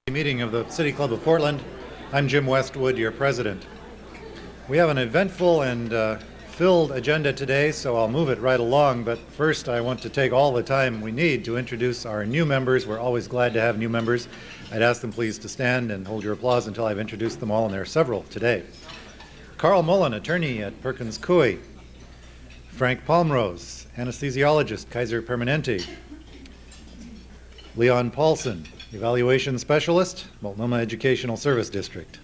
Meeting of the City Club of Portland. I'm Jim Westwood, your president. We have an eventful and filled agenda today, so I'll move it right along, but first I want to take all the time we need to introduce our new members. We're always glad to have new members. I'd ask them please to stand and hold your applause until I've introduced them all, and there are several today. Carl Mullen, attorney at Perkins Coie. Frank Palmrose, anesthesiologist, Kaiser Permanente. Leon Paulson, evaluation specialist, Multnomah Educational Service District.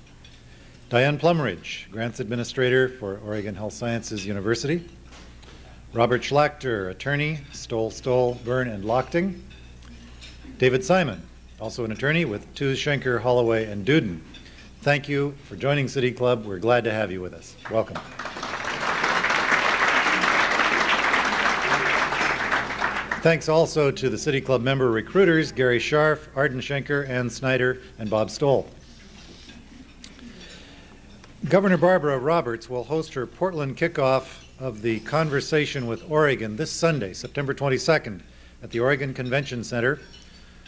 Diane Plumridge, grants administrator for Oregon Health Sciences University. Robert Schlachter, attorney, Stoll, Byrne, and Lochting. David Simon, also an attorney with Tooze, Schenker, Holloway, and Duden. Thank you for joining City Club. We're glad to have you with us. Welcome. Thanks also to the City Club member recruiters, Gary Scharf, Arden Schenker, Ann Snyder, and Bob Stoll. Governor Barbara Roberts will host her Portland kickoff of the Conversation with Oregon this Sunday, September 22nd, at the Oregon Convention Center,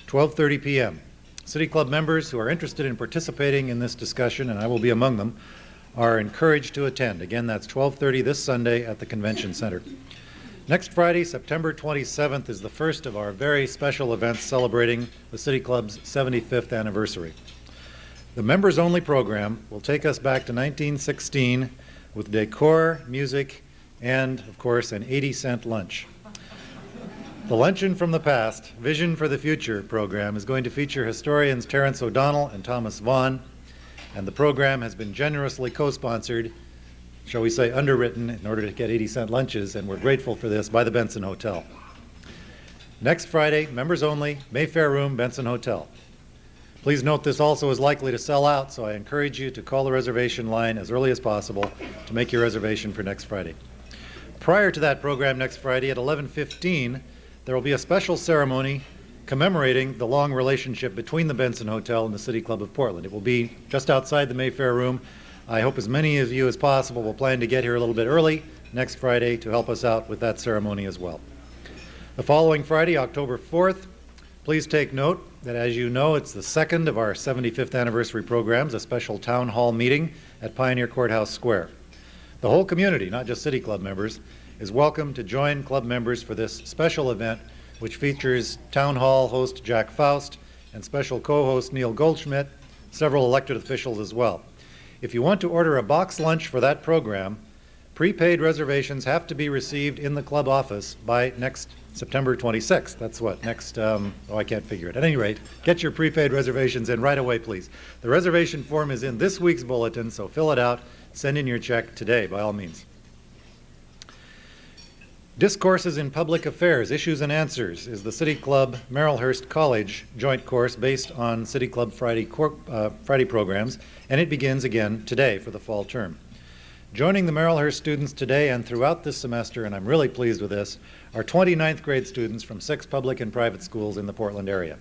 12:30 p.m. City Club members who are interested in participating in this discussion, and I will be among them, are encouraged to attend. Again, that's 12:30 this Sunday at the Convention Center. Next Friday, September 27th, is the first of our very special events celebrating the City Club's 75th anniversary. The members-only program will take us back to 1916 with decor, music, and, of course, an 80-cent lunch. The Luncheon from the Past, Vision for the Future program is going to feature historians Terrence O'Donnell and Thomas Vaughn, and the program has been generously co-sponsored, shall we say underwritten, in order to get 80-cent lunches, and we're grateful for this, by the Benson Hotel. Next Friday, members only, Mayfair Room, Benson Hotel. Please note this also is likely to sell out, so I encourage you to call the reservation line as early as possible to make your reservation for next Friday. Prior to that program next Friday at 11:15, there will be a special ceremony commemorating the long relationship between the Benson Hotel and the City Club of Portland. It will be just outside the Mayfair Room. I hope as many of you as possible will plan to get here a little bit early next Friday to help us out with that ceremony as well. The following Friday, October 4th, please take note that, as you know, it's the second of our 75th anniversary programs, a special town hall meeting at Pioneer Courthouse Square. The whole community, not just City Club members, is welcome to join club members for this special event, which features town hall host Jack Faust and special co-host Neil Goldschmidt, several elected officials as well. If you want to order a box lunch for that program, prepaid reservations have to be received in the club office by next September 26th. That's what, next, I can't figure it. At any rate, get your prepaid reservations in right away, please. The reservation form is in this week's bulletin, so fill it out, send in your check today, by all means. Discourses in Public Affairs, Issues and Answers is the City Club Marylhurst College joint course based on City Club Friday programs, and it begins again today for the fall term. Joining the Marylhurst students today and throughout this semester, and I'm really pleased with this, are 29th grade students from 6 public and private schools in the Portland area.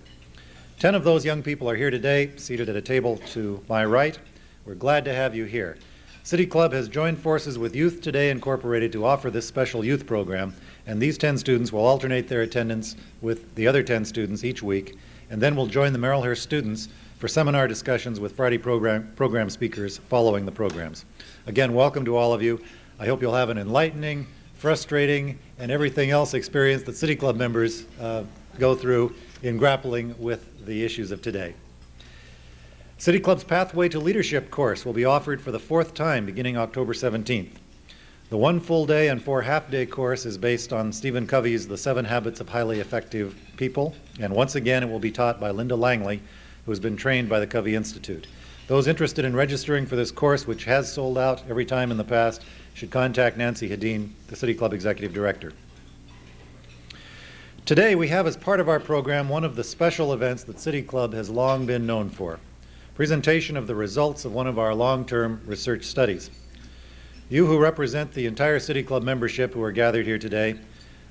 10 of those young people are here today, seated at a table to my right. We're glad to have you here. City Club has joined forces with Youth Today Incorporated to offer this special youth program, and these 10 students will alternate their attendance with the other 10 students each week, and then will join the Marylhurst students for seminar discussions with Friday program speakers following the programs. Again, welcome to all of you. I hope you'll have an enlightening, frustrating, and everything else experience that City Club members go through in grappling with the issues of today. City Club's Pathway to Leadership course will be offered for the 4th time beginning October 17th. The 1 full day and 4 half-day course is based on Stephen Covey's The 7 Habits of Highly Effective People, and once again it will be taught by Linda Langley, who has been trained by the Covey Institute. Those interested in registering for this course, which has sold out every time in the past, should contact Nancy Hedin, the City Club Executive Director. Today we have as part of our program one of the special events that City Club has long been known for. Presentation of the results of one of our long-term research studies. You who represent the entire City Club membership who are gathered here today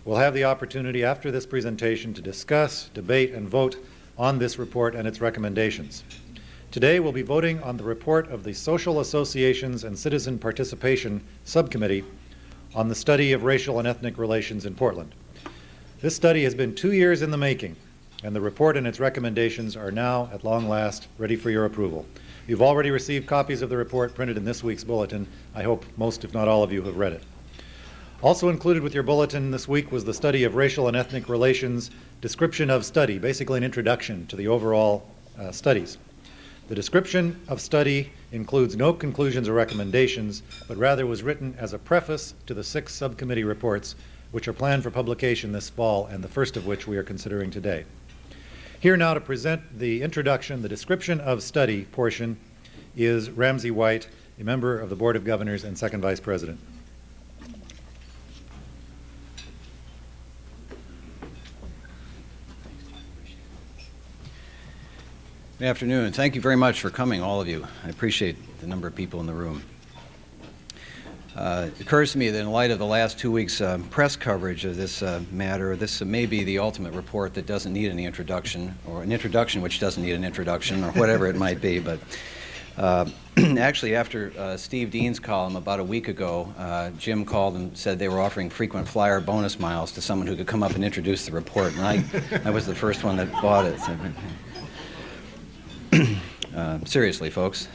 will have the opportunity after this presentation to discuss, debate, and vote on this report and its recommendations. Today we'll be voting on the report of the Social Associations and Citizen Participation Subcommittee on the study of racial and ethnic relations in Portland. This study has been 2 years in the making. and the report and its recommendations are now, at long last, ready for your approval. You've already received copies of the report printed in this week's bulletin. I hope most, if not all of you, have read it. Also included with your bulletin this week was the study of racial and ethnic relations, description of study, basically an introduction to the overall studies. The description of study includes no conclusions or recommendations, but rather was written as a preface to the 6 subcommittee reports, which are planned for publication this fall, and the first of which we are considering today. Here now to present the introduction, the description of study portion, is Ramsey White, a member of the Board of Governors and second Vice President. Good afternoon. Thank you very much for coming, all of you. I appreciate the number of people in the room. It occurs to me that in light of the last 2 weeks' press coverage of this matter, this may be the ultimate report that doesn't need any introduction, or an introduction which doesn't need an introduction, or whatever it might be. But actually, after Steve Dean's column about a week ago, Jim called and said they were offering frequent flyer bonus miles to someone who could come up and introduce the report, and I was the first one that bought it. So, seriously, folks.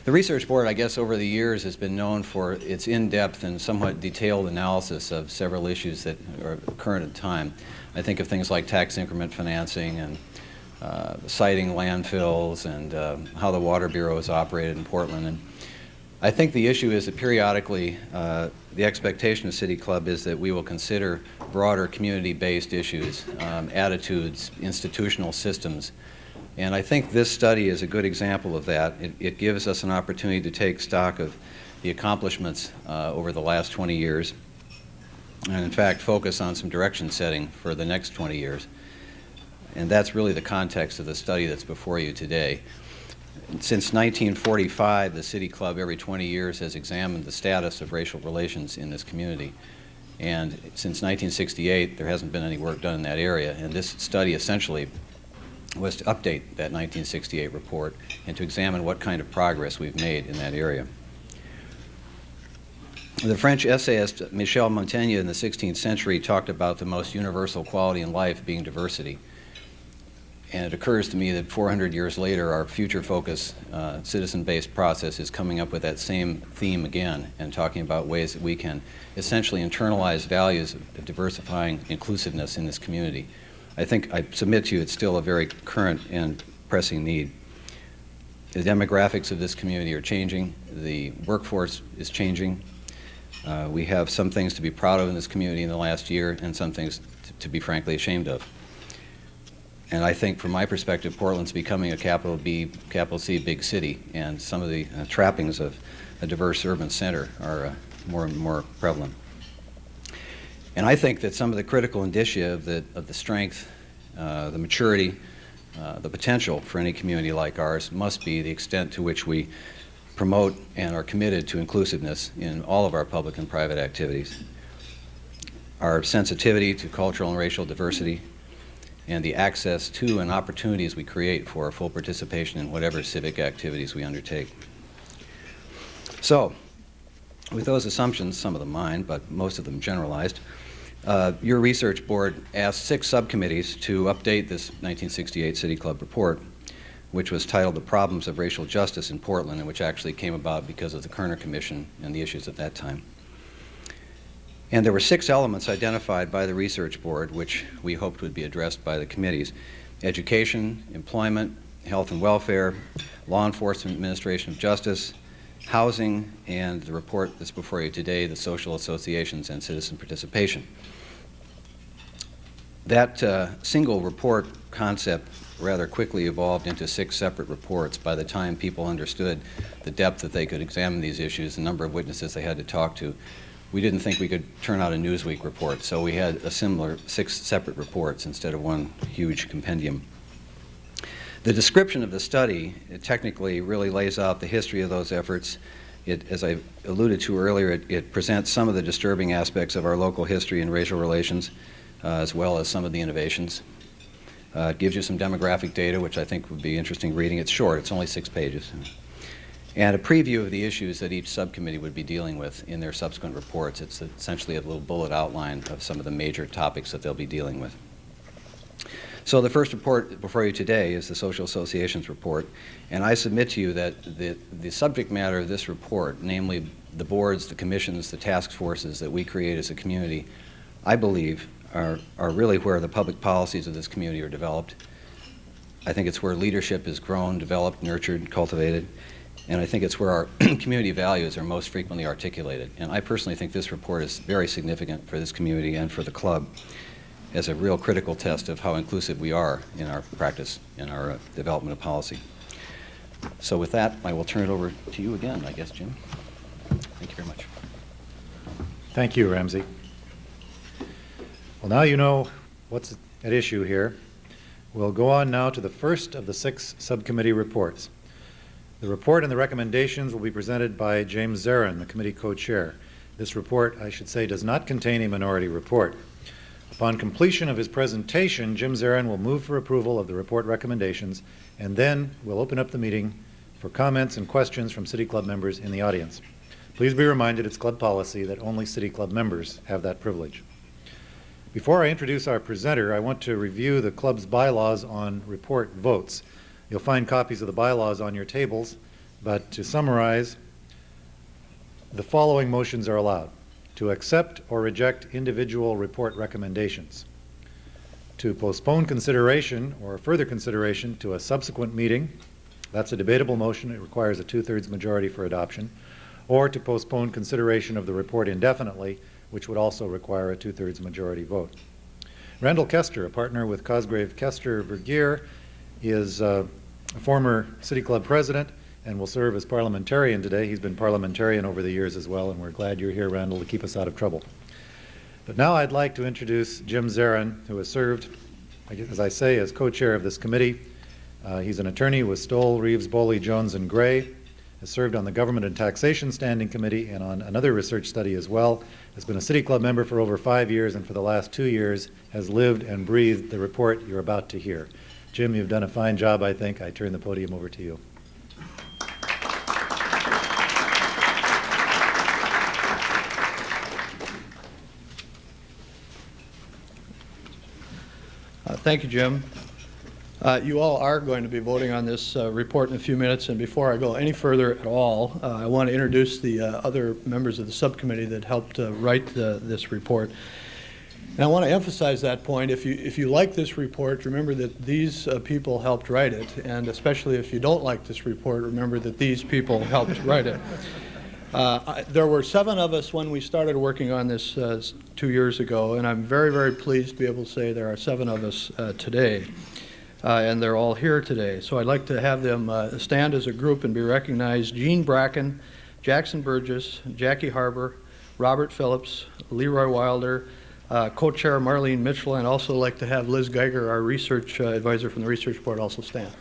The Research Board, I guess, over the years has been known for its in-depth and somewhat detailed analysis of several issues that are current at the time. I think of things like tax increment financing and citing landfills and how the Water Bureau is operated in Portland. And I think the issue is that periodically the expectation of City Club is that we will consider broader community-based issues, attitudes, institutional systems. And I think this study is a good example of that. It gives us an opportunity to take stock of the accomplishments over the last 20 years, and in fact focus on some direction setting for the next 20 years. And that's really the context of the study that's before you today. Since 1945, the City Club every 20 years has examined the status of racial relations in this community. And since 1968, there hasn't been any work done in that area, and this study essentially was to update that 1968 report and to examine what kind of progress we've made in that area. The French essayist Michel Montaigne in the 16th century talked about the most universal quality in life being diversity. And it occurs to me that 400 years later, our future-focused, citizen-based process is coming up with that same theme again and talking about ways that we can essentially internalize values of diversifying inclusiveness in this community. I think I submit to you it's still a very current and pressing need. The demographics of this community are changing. The workforce is changing. We have some things to be proud of in this community in the last year and some things to be frankly ashamed of. And I think from my perspective, Portland's becoming a capital B, capital C big city, and some of the trappings of a diverse urban center are more and more prevalent. And I think that some of the critical indicia of the strength, the maturity, the potential for any community like ours must be the extent to which we promote and are committed to inclusiveness in all of our public and private activities. Our sensitivity to cultural and racial diversity, and the access to and opportunities we create for full participation in whatever civic activities we undertake. So, with those assumptions, some of them mine, but most of them generalized, your research board asked 6 subcommittees to update this 1968 City Club report, which was titled The Problems of Racial Justice in Portland, and which actually came about because of the Kerner Commission and the issues at that time. And there were 6 elements identified by the research board which we hoped would be addressed by the committees: education, employment, health and welfare, law enforcement, administration of justice, housing, and the report that's before you today, the social associations and citizen participation. That single report concept rather quickly evolved into 6 separate reports by the time people understood the depth that they could examine these issues, the number of witnesses they had to talk to. We didn't think we could turn out a Newsweek report, so we had a similar 6 separate reports instead of one huge compendium. The description of the study, it technically really lays out the history of those efforts. It, as I alluded to earlier, it presents some of the disturbing aspects of our local history and racial relations, as well as some of the innovations. It gives you some demographic data, which I think would be interesting reading. It's short, it's only 6 pages. And a preview of the issues that each subcommittee would be dealing with in their subsequent reports. It's essentially a little bullet outline of some of the major topics that they'll be dealing with. So the first report before you today is the Social Associations report, and I submit to you that the subject matter of this report, namely the boards, the commissions, the task forces that we create as a community, I believe are really where the public policies of this community are developed. I think it's where leadership is grown, developed, nurtured, cultivated, and I think it's where our community values are most frequently articulated. And I personally think this report is very significant for this community and for the club as a real critical test of how inclusive we are in our practice, in our development of policy. So with that, I will turn it over to you again, I guess, Jim. Thank you very much. Thank you, Ramsey. Well, now you know what's at issue here. We'll go on now to the first of the 6 subcommittee reports. The report and the recommendations will be presented by James Zarin, the committee co-chair. This report, I should say, does not contain a minority report. Upon completion of his presentation, Jim Zarin will move for approval of the report recommendations, and then we'll open up the meeting for comments and questions from City Club members in the audience. Please be reminded it's club policy that only City Club members have that privilege. Before I introduce our presenter, I want to review the club's bylaws on report votes. You'll find copies of the bylaws on your tables, but to summarize, the following motions are allowed: to accept or reject individual report recommendations, to postpone consideration or further consideration to a subsequent meeting. That's a debatable motion. It requires a 2/3 majority for adoption. Or to postpone consideration of the report indefinitely, which would also require a 2/3 majority vote. Randall Kester, a partner with Cosgrave Kester Vergeer, is a former City Club president and will serve as parliamentarian today. He's been parliamentarian over the years as well, and we're glad you're here, Randall, to keep us out of trouble. But now I'd like to introduce Jim Zarin, who has served, as I say, as co-chair of this committee. He's an attorney with Stoll, Reeves, Boley, Jones, and Gray, has served on the Government and Taxation Standing Committee and on another research study as well, has been a City Club member for over 5 years, and for the last 2 years has lived and breathed the report you're about to hear. Jim, you've done a fine job, I think. I turn the podium over to you. Thank you, Jim. You all are going to be voting on this report in a few minutes, and before I go any further at all, I want to introduce the other members of the subcommittee that helped write this report. And I want to emphasize that point. If you like this report, remember that these people helped write it, and especially if you don't like this report, remember that these people helped write it. There were 7 of us when we started working on this 2 years ago, and I'm very, very pleased to be able to say there are 7 of us today. And they're all here today. So I'd like to have them stand as a group and be recognized. Gene Bracken, Jackson Burgess, Jackie Harbour, Robert Phillips, Leroy Wilder, co-chair Marlene Mitchell, and also like to have Liz Geiger, our research advisor from the research board, also stand.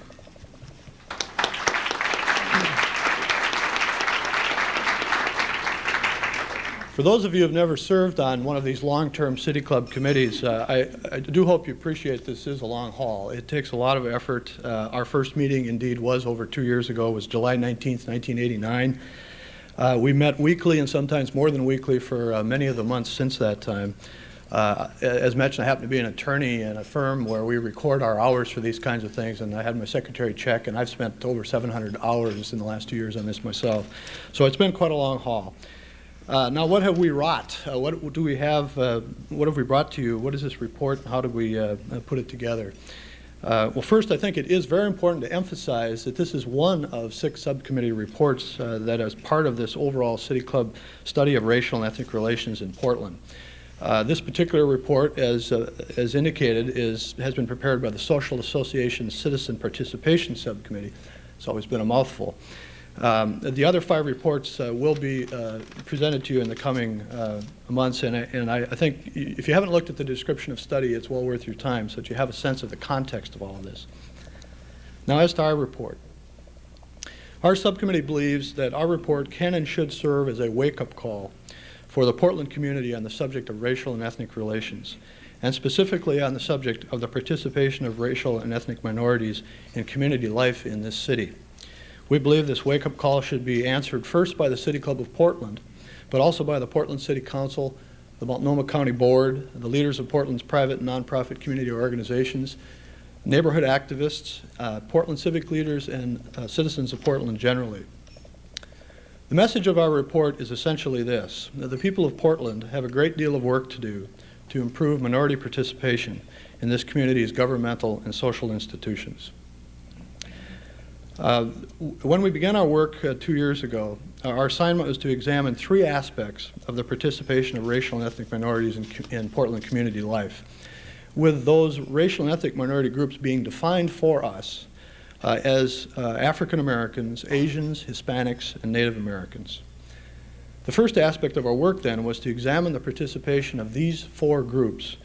For those of you who have never served on one of these long-term City Club committees, I do hope you appreciate this is a long haul. It takes a lot of effort. Our first meeting, indeed, was over 2 years ago. It was July 19th, 1989. We met weekly and sometimes more than weekly for many of the months since that time. As mentioned, I happen to be an attorney in a firm where we record our hours for these kinds of things, and I had my secretary check, and I've spent over 700 hours in the last 2 years on this myself. So it's been quite a long haul. Now, what have we wrought? What do we have? What have we brought to you? What is this report, and how did we put it together? Well, first, I think it is very important to emphasize that this is one of 6 subcommittee reports that is part of this overall City Club study of racial and ethnic relations in Portland. This particular report, as indicated, has been prepared by the Social Association Citizen Participation Subcommittee. It's always been a mouthful. The other 5 reports will be presented to you in the coming months, and I think if you haven't looked at the description of study, it's well worth your time so that you have a sense of the context of all of this. Now, as to our report. Our subcommittee believes that our report can and should serve as a wake-up call for the Portland community on the subject of racial and ethnic relations, and specifically on the subject of the participation of racial and ethnic minorities in community life in this city. We believe this wake-up call should be answered first by the City Club of Portland, but also by the Portland City Council, the Multnomah County Board, the leaders of Portland's private and nonprofit community organizations, neighborhood activists, Portland civic leaders, and citizens of Portland generally. The message of our report is essentially this: that the people of Portland have a great deal of work to do to improve minority participation in this community's governmental and social institutions. When we began our work 2 years ago, our assignment was to examine 3 aspects of the participation of racial and ethnic minorities in Portland community life, with those racial and ethnic minority groups being defined for us as African Americans, Asians, Hispanics, and Native Americans. The first aspect of our work then was to examine the participation of these 4 groups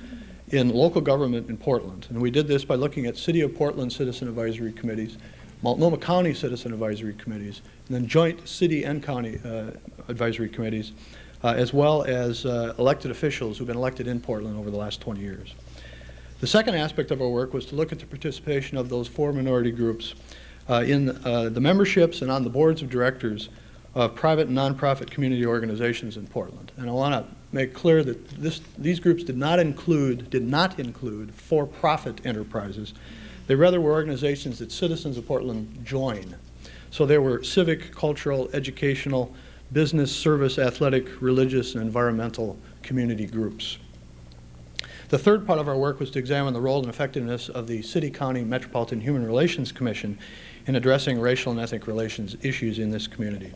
in local government in Portland. And we did this by looking at City of Portland Citizen Advisory Committees, Multnomah County Citizen Advisory Committees, and then joint city and county advisory committees, as well as elected officials who've been elected in Portland over the last 20 years. The second aspect of our work was to look at the participation of those 4 minority groups in the memberships and on the boards of directors of private and nonprofit community organizations in Portland. And I want to make clear that these groups did not include for-profit enterprises. They rather were organizations that citizens of Portland join. So they were civic, cultural, educational, business, service, athletic, religious, and environmental community groups. The third part of our work was to examine the role and effectiveness of the City-County Metropolitan Human Relations Commission in addressing racial and ethnic relations issues in this community.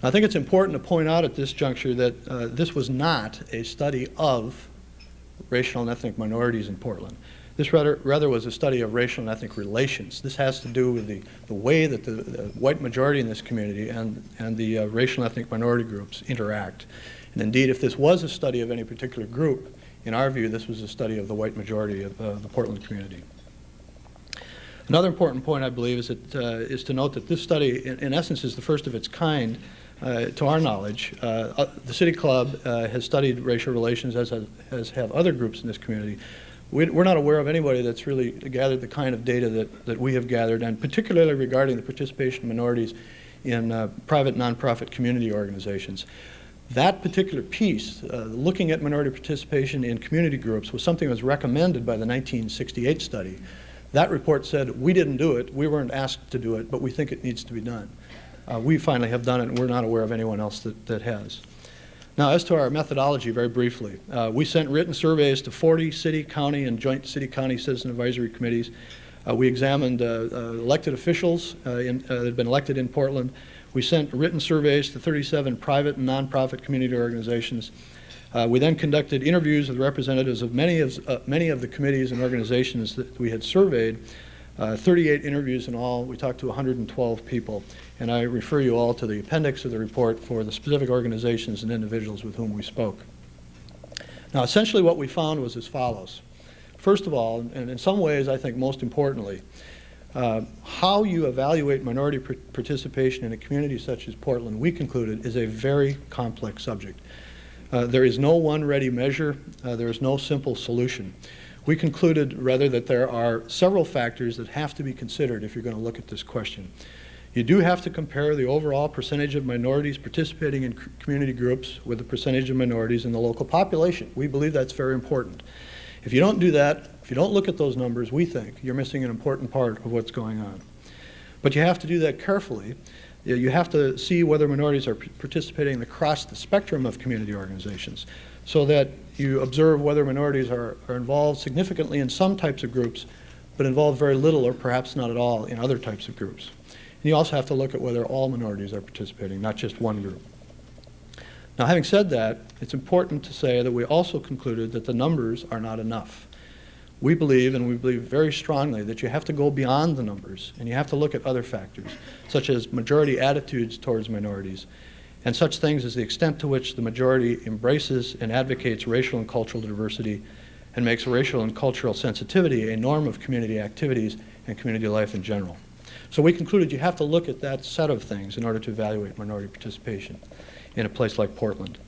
I think it's important to point out at this juncture that this was not a study of racial and ethnic minorities in Portland. This rather was a study of racial and ethnic relations. This has to do with the way that the white majority in this community and the racial and ethnic minority groups interact. And indeed, if this was a study of any particular group, in our view, this was a study of the white majority of the Portland community. Another important point, I believe, is to note that this study, in essence, is the first of its kind, to our knowledge. The City Club has studied racial relations, as have other groups in this community. We're not aware of anybody that's really gathered the kind of data that we have gathered, and particularly regarding the participation of minorities in private nonprofit community organizations. That particular piece, looking at minority participation in community groups, was something that was recommended by the 1968 study. That report said, we didn't do it, we weren't asked to do it, but we think it needs to be done. We finally have done it, and we're not aware of anyone else that has. Now, as to our methodology, very briefly, we sent written surveys to 40 city, county, and joint city-county citizen advisory committees. We examined elected officials that had been elected in Portland. We sent written surveys to 37 private and nonprofit community organizations. We then conducted interviews with representatives of many of the committees and organizations that we had surveyed. 38 interviews in all. We talked to 112 people. And I refer you all to the appendix of the report for the specific organizations and individuals with whom we spoke. Now, essentially what we found was as follows. First of all, and in some ways I think most importantly, how you evaluate minority participation in a community such as Portland, we concluded, is a very complex subject. There is no one ready measure. There is no simple solution. We concluded, rather, that there are several factors that have to be considered if you're going to look at this question. You do have to compare the overall percentage of minorities participating in community groups with the percentage of minorities in the local population. We believe that's very important. If you don't do that, if you don't look at those numbers, we think you're missing an important part of what's going on. But you have to do that carefully. You have to see whether minorities are participating across the spectrum of community organizations, so that you observe whether minorities are involved significantly in some types of groups, but involved very little or perhaps not at all in other types of groups. And you also have to look at whether all minorities are participating, not just one group. Now, having said that, it's important to say that we also concluded that the numbers are not enough. We believe, and we believe very strongly, that you have to go beyond the numbers, and you have to look at other factors, such as majority attitudes towards minorities, and such things as the extent to which the majority embraces and advocates racial and cultural diversity and makes racial and cultural sensitivity a norm of community activities and community life in general. So we concluded you have to look at that set of things in order to evaluate minority participation in a place like Portland.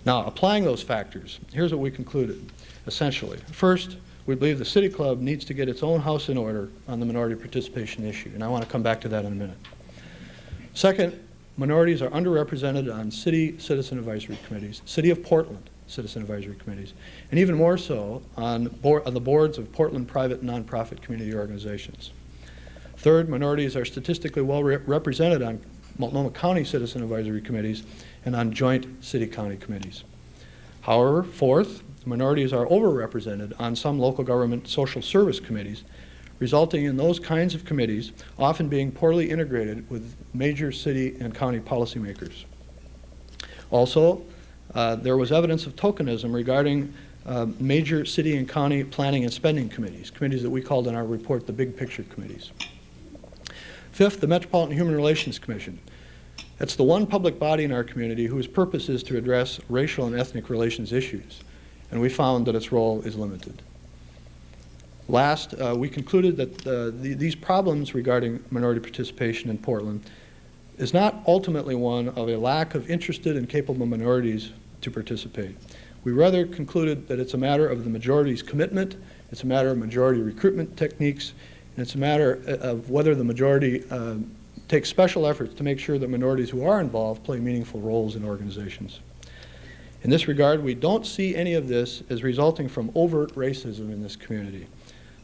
Now, applying those factors, here's what we concluded, essentially. First, we believe the City Club needs to get its own house in order on the minority participation issue, and I want to come back to that in a minute. Second, minorities are underrepresented on city citizen advisory committees. City of Portland citizen advisory committees, and even more so on the boards of Portland private and nonprofit community organizations. Third, minorities are statistically well represented on Multnomah County citizen advisory committees and on joint city-county committees. However, fourth, minorities are overrepresented on some local government social service committees, resulting in those kinds of committees often being poorly integrated with major city and county policymakers. Also, there was evidence of tokenism regarding major city and county planning and spending committees, committees that we called in our report the big picture committees. Fifth, the Metropolitan Human Relations Commission. It's the one public body in our community whose purpose is to address racial and ethnic relations issues, and we found that its role is limited. Last, we concluded that these problems regarding minority participation in Portland is not ultimately one of a lack of interested and capable minorities to participate. We rather concluded that it's a matter of the majority's commitment, it's a matter of majority recruitment techniques, and it's a matter of whether the majority takes special efforts to make sure that minorities who are involved play meaningful roles in organizations. In this regard, we don't see any of this as resulting from overt racism in this community,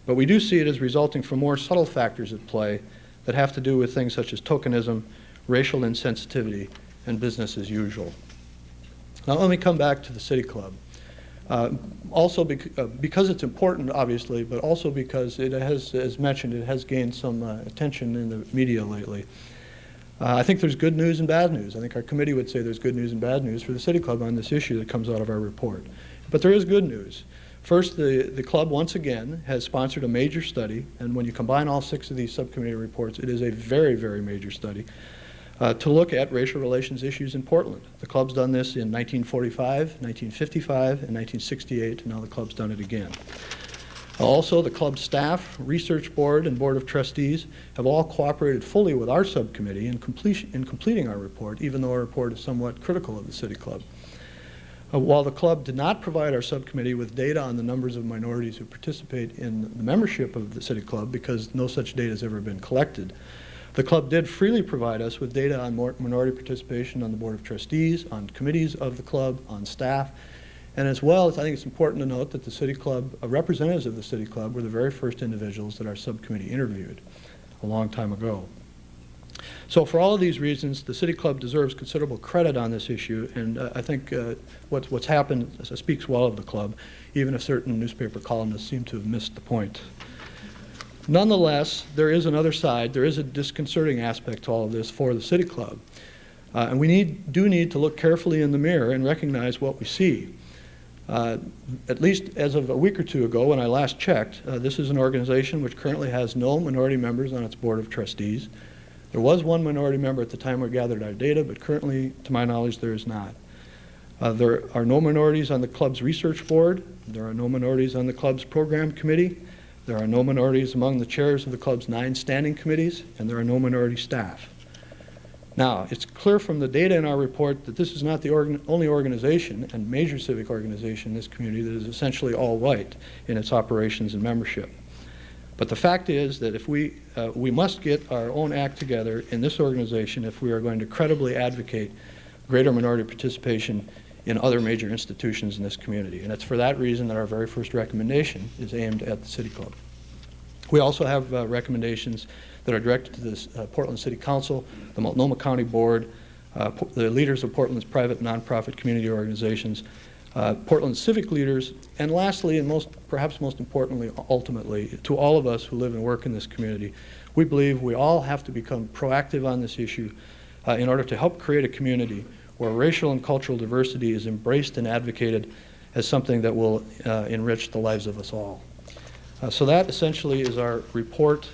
but we do see it as resulting from more subtle factors at play that have to do with things such as tokenism, racial insensitivity, and business as usual. Now let me come back to the City Club. Also because it's important, obviously, but also because it has, as mentioned, it has gained some attention in the media lately. I think there's good news and bad news. I think our committee would say there's good news and bad news for the City Club on this issue that comes out of our report. But there is good news. First, the club once again has sponsored a major study, and when you combine all 6 of these subcommittee reports, it is a very, very major study to look at racial relations issues in Portland. The club's done this in 1945, 1955, and 1968, and now the club's done it again. Also, the club staff, research board, and board of trustees have all cooperated fully with our subcommittee in completing our report, even though our report is somewhat critical of the City Club. While the club did not provide our subcommittee with data on the numbers of minorities who participate in the membership of the City Club, because no such data has ever been collected, the club did freely provide us with data on minority participation on the Board of Trustees, on committees of the club, on staff, and as well as I think it's important to note that the City Club, representatives of the City Club were the very first individuals that our subcommittee interviewed a long time ago. So for all of these reasons, the City Club deserves considerable credit on this issue, and I think what's happened speaks well of the club, even if certain newspaper columnists seem to have missed the point. Nonetheless, there is another side. There is a disconcerting aspect to all of this for the City Club. And we do need to look carefully in the mirror and recognize what we see. At least as of a week or two ago, when I last checked, this is an organization which currently has no minority members on its Board of Trustees. There was one minority member at the time we gathered our data, but currently, to my knowledge, there is not. There are no minorities on the club's research board. There are no minorities on the club's program committee. There are no minorities among the chairs of the club's 9 standing committees, and there are no minority staff. Now, it's clear from the data in our report that this is not the only organization and major civic organization in this community that is essentially all white in its operations and membership. But the fact is that if we must get our own act together in this organization if we are going to credibly advocate greater minority participation in other major institutions in this community. And it's for that reason that our very first recommendation is aimed at the City Club. We also have recommendations that are directed to the Portland City Council, the Multnomah County Board, the leaders of Portland's private and nonprofit community organizations, Portland's civic leaders, and lastly, and perhaps most importantly, ultimately, to all of us who live and work in this community. We believe we all have to become proactive on this issue in order to help create a community where racial and cultural diversity is embraced and advocated as something that will enrich the lives of us all. So that essentially is our report.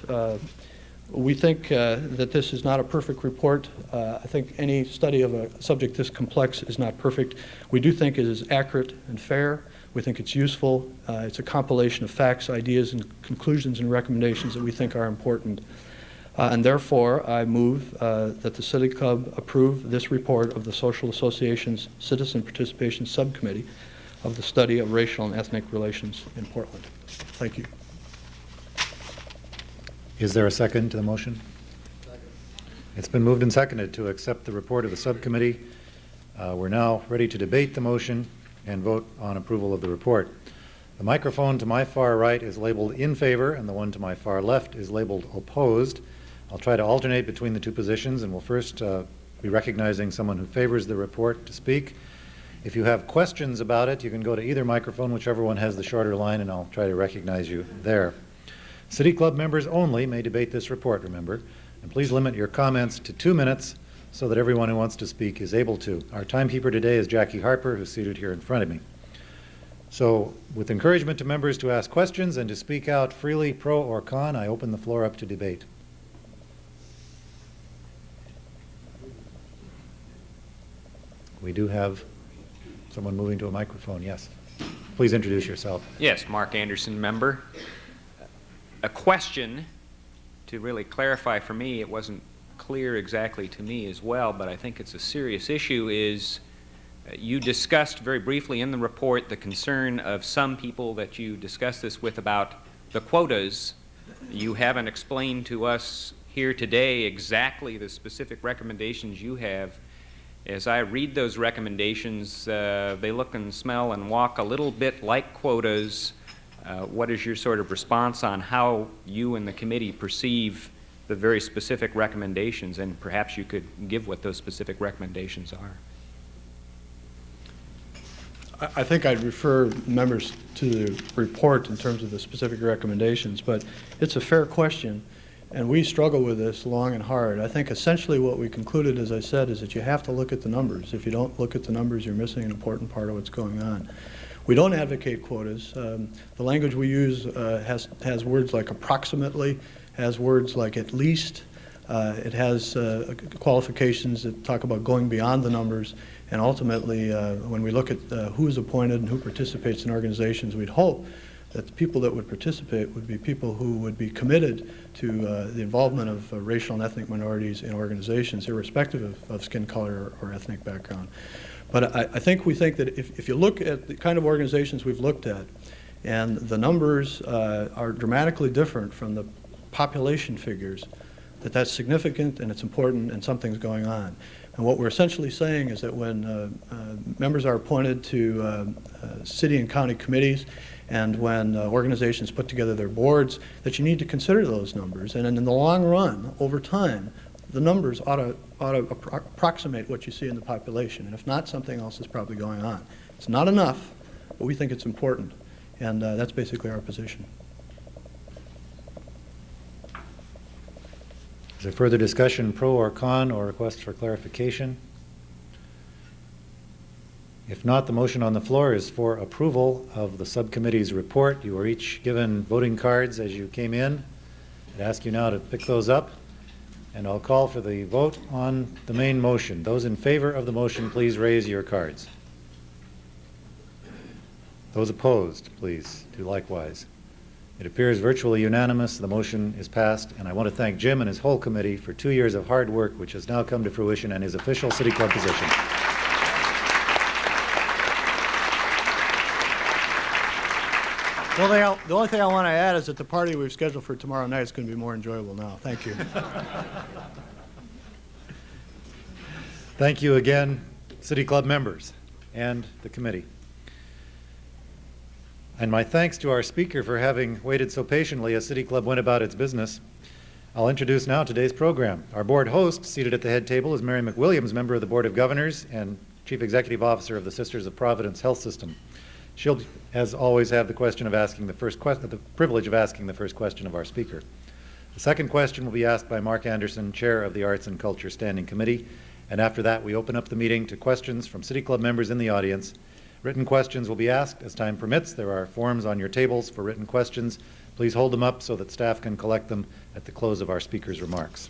We think that this is not a perfect report. I think any study of a subject this complex is not perfect. We do think it is accurate and fair. We think it's useful. It's a compilation of facts, ideas, and conclusions and recommendations that we think are important. And therefore, I move that the City Club approve this report of the Social Association's Citizen Participation Subcommittee of the study of racial and ethnic relations in Portland. Thank you. Is there a second to the motion? Second. It's been moved and seconded to accept the report of the subcommittee. We're now ready to debate the motion. and vote on approval of the report. The microphone to my far right is labeled in favor, and the one to my far left is labeled opposed. I'll try to alternate between the two positions, and we'll first be recognizing someone who favors the report to speak. If you have questions about it, you can go to either microphone, whichever one has the shorter line, and I'll try to recognize you there. City Club members only may debate this report, remember, and please limit your comments to 2 minutes so that everyone who wants to speak is able to. Our timekeeper today is Jackie Harper, who's seated here in front of me. So, with encouragement to members to ask questions and to speak out freely, pro or con, I open the floor up to debate. We do have someone moving to a microphone, yes. Please introduce yourself. Yes, Mark Anderson, member. A question to really clarify for me, it wasn't clear exactly to me as well, but I think it's a serious issue, is you discussed very briefly in the report the concern of some people that you discussed this with about the quotas. You haven't explained to us here today exactly the specific recommendations you have. As I read those recommendations, they look and smell and walk a little bit like quotas. What is your sort of response on how you and the committee perceive the very specific recommendations, and perhaps you could give what those specific recommendations are? I think I'd refer members to the report in terms of the specific recommendations, but it's a fair question, and we struggle with this long and hard. I think essentially what we concluded, as I said, is that you have to look at the numbers. If you don't look at the numbers, you're missing an important part of what's going on. We don't advocate quotas. The language we use has words like approximately, has words like at least. It has qualifications that talk about going beyond the numbers. And ultimately, when we look at who's appointed and who participates in organizations, we'd hope that the people that would participate would be people who would be committed to the involvement of racial and ethnic minorities in organizations, irrespective of skin color or ethnic background. But I think we think that if you look at the kind of organizations we've looked at, and the numbers are dramatically different from the population figures, that's significant and it's important and something's going on. And what we're essentially saying is that when members are appointed to city and county committees, and when organizations put together their boards, that you need to consider those numbers. And in the long run, over time, the numbers ought to approximate what you see in the population. And if not, something else is probably going on. It's not enough, but we think it's important. And that's basically our position. Is there further discussion, pro or con, or request for clarification? If not, the motion on the floor is for approval of the subcommittee's report. You were each given voting cards as you came in. I'd ask you now to pick those up, and I'll call for the vote on the main motion. Those in favor of the motion, please raise your cards. Those opposed, please do likewise. It appears virtually unanimous. The motion is passed, and I want to thank Jim and his whole committee for 2 years of hard work, which has now come to fruition and his official City Club position. The only thing I want to add is that the party we've scheduled for tomorrow night is going to be more enjoyable now. Thank you. Thank you again, City Club members and the committee. And my thanks to our speaker for having waited so patiently as City Club went about its business. I'll introduce now today's program. Our board host, seated at the head table, is Mary McWilliams, member of the Board of Governors and Chief Executive Officer of the Sisters of Providence Health System. She'll, as always, have the privilege of asking the first question of our speaker. The second question will be asked by Mark Anderson, Chair of the Arts and Culture Standing Committee, and after that we open up the meeting to questions from City Club members in the audience. Written questions will be asked as time permits. There are forms on your tables for written questions. Please hold them up so that staff can collect them at the close of our speaker's remarks.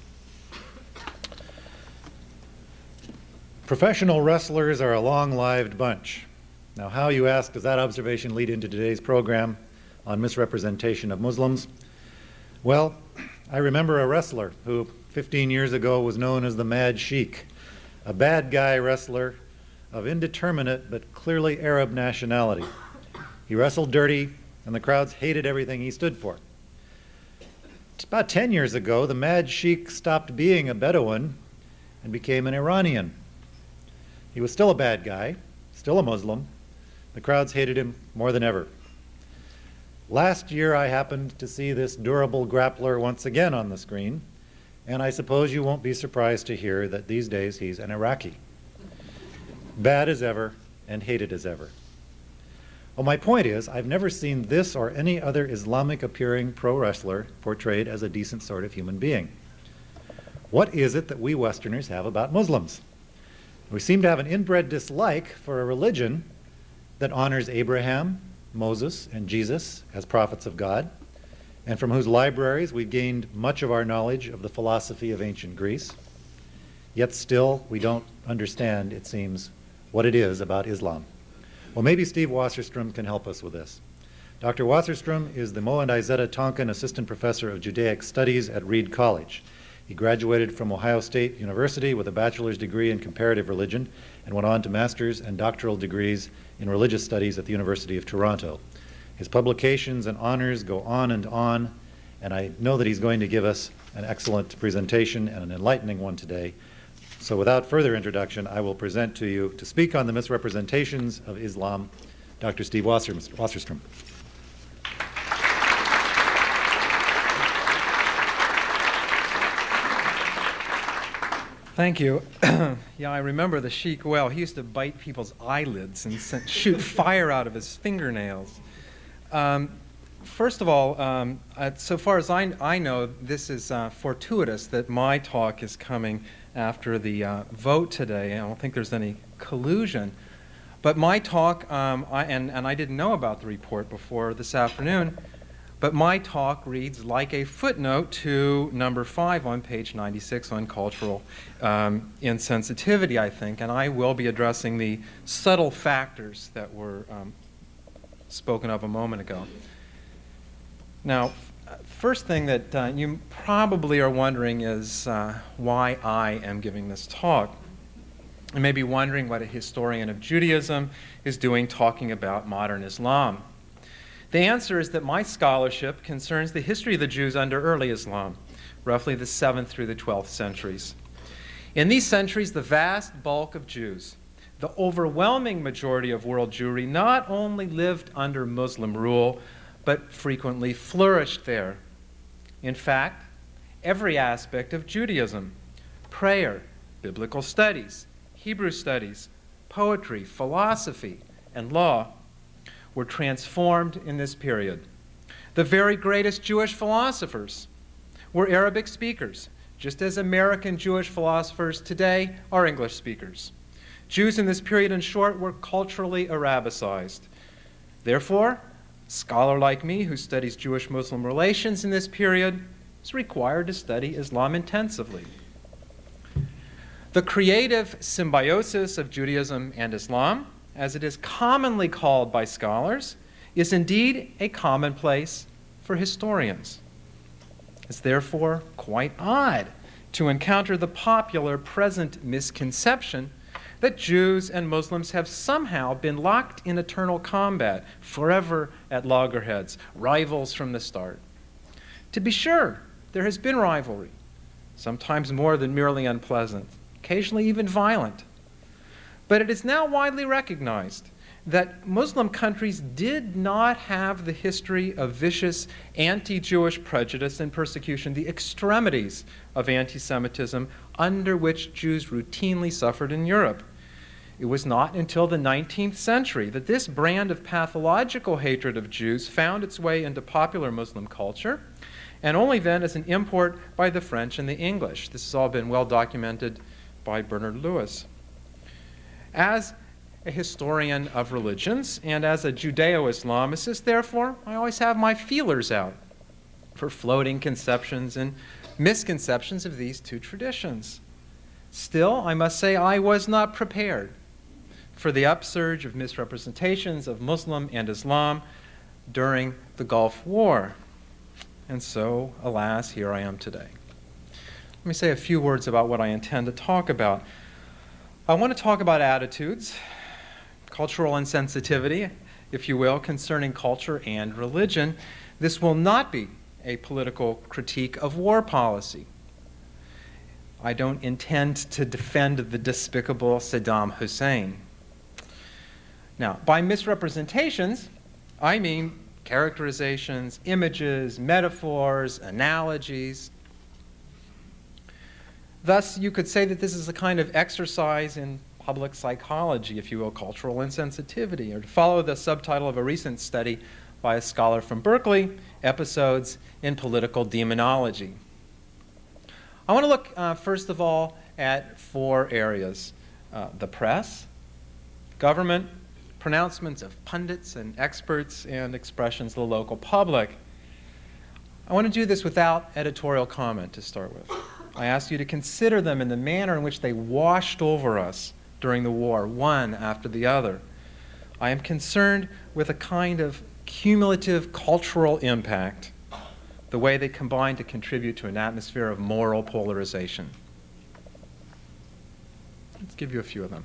Professional wrestlers are a long-lived bunch. Now, how, you ask, does that observation lead into today's program on misrepresentation of Muslims? Well, I remember a wrestler who 15 years ago was known as the Mad Sheikh, a bad guy wrestler of indeterminate but clearly Arab nationality. He wrestled dirty, and the crowds hated everything he stood for. About 10 years ago, the Mad Sheikh stopped being a Bedouin and became an Iranian. He was still a bad guy, still a Muslim, The crowds hated him more than ever. Last year, I happened to see this durable grappler once again on the screen, and I suppose you won't be surprised to hear that these days he's an Iraqi. Bad as ever and hated as ever. Well, my point is, I've never seen this or any other Islamic-appearing pro wrestler portrayed as a decent sort of human being. What is it that we Westerners have about Muslims? We seem to have an inbred dislike for a religion that honors Abraham, Moses, and Jesus as prophets of God, and from whose libraries we've gained much of our knowledge of the philosophy of ancient Greece. Yet still, we don't understand, it seems, what it is about Islam. Well, maybe Steve Wasserstrom can help us with this. Dr. Wasserstrom is the Mo and Izetta Tonkon Assistant Professor of Judaic Studies at Reed College. He graduated from Ohio State University with a bachelor's degree in comparative religion and went on to master's and doctoral degrees in religious studies at the University of Toronto. His publications and honors go on, and I know that he's going to give us an excellent presentation and an enlightening one today. So without further introduction, I will present to you, to speak on the misrepresentations of Islam, Dr. Steve Wasserstrom. Thank you. Yeah, I remember the Sheik well. He used to bite people's eyelids and shoot fire out of his fingernails. First of all, so far as I know, this is fortuitous that my talk is coming after the vote today. I don't think there's any collusion. But my talk, and I didn't know about the report before this afternoon, but my talk reads like a footnote to number 5 on page 96 on cultural insensitivity, I think, and I will be addressing the subtle factors that were spoken of a moment ago. Now, first thing that you probably are wondering is why I am giving this talk. You may be wondering what a historian of Judaism is doing talking about modern Islam. The answer is that my scholarship concerns the history of the Jews under early Islam, roughly the 7th through the 12th centuries. In these centuries, the vast bulk of Jews, the overwhelming majority of world Jewry, not only lived under Muslim rule, but frequently flourished there. In fact, every aspect of Judaism, prayer, biblical studies, Hebrew studies, poetry, philosophy, and law, were transformed in this period. The very greatest Jewish philosophers were Arabic speakers, just as American Jewish philosophers today are English speakers. Jews in this period, in short, were culturally Arabicized. Therefore, a scholar like me who studies Jewish-Muslim relations in this period is required to study Islam intensively. The creative symbiosis of Judaism and Islam, as it is commonly called by scholars, is indeed a commonplace for historians. It's therefore quite odd to encounter the popular present misconception that Jews and Muslims have somehow been locked in eternal combat, forever at loggerheads, rivals from the start. To be sure, there has been rivalry, sometimes more than merely unpleasant, occasionally even violent. But it is now widely recognized that Muslim countries did not have the history of vicious anti-Jewish prejudice and persecution, the extremities of anti-Semitism under which Jews routinely suffered in Europe. It was not until the 19th century that this brand of pathological hatred of Jews found its way into popular Muslim culture, and only then as an import by the French and the English. This has all been well documented by Bernard Lewis. As a historian of religions and as a Judeo-Islamicist, therefore, I always have my feelers out for floating conceptions and misconceptions of these two traditions. Still, I must say I was not prepared for the upsurge of misrepresentations of Muslim and Islam during the Gulf War. And so, alas, here I am today. Let me say a few words about what I intend to talk about. I want to talk about attitudes, cultural insensitivity, if you will, concerning culture and religion. This will not be a political critique of war policy. I don't intend to defend the despicable Saddam Hussein. Now, by misrepresentations, I mean characterizations, images, metaphors, analogies. Thus, you could say that this is a kind of exercise in public psychology, if you will, cultural insensitivity, or to follow the subtitle of a recent study by a scholar from Berkeley, Episodes in Political Demonology. I want to look, first of all, at 4 areas: the press, government, pronouncements of pundits and experts, and expressions of the local public. I want to do this without editorial comment to start with. I ask you to consider them in the manner in which they washed over us during the war, one after the other. I am concerned with a kind of cumulative cultural impact, the way they combine to contribute to an atmosphere of moral polarization. Let's give you a few of them.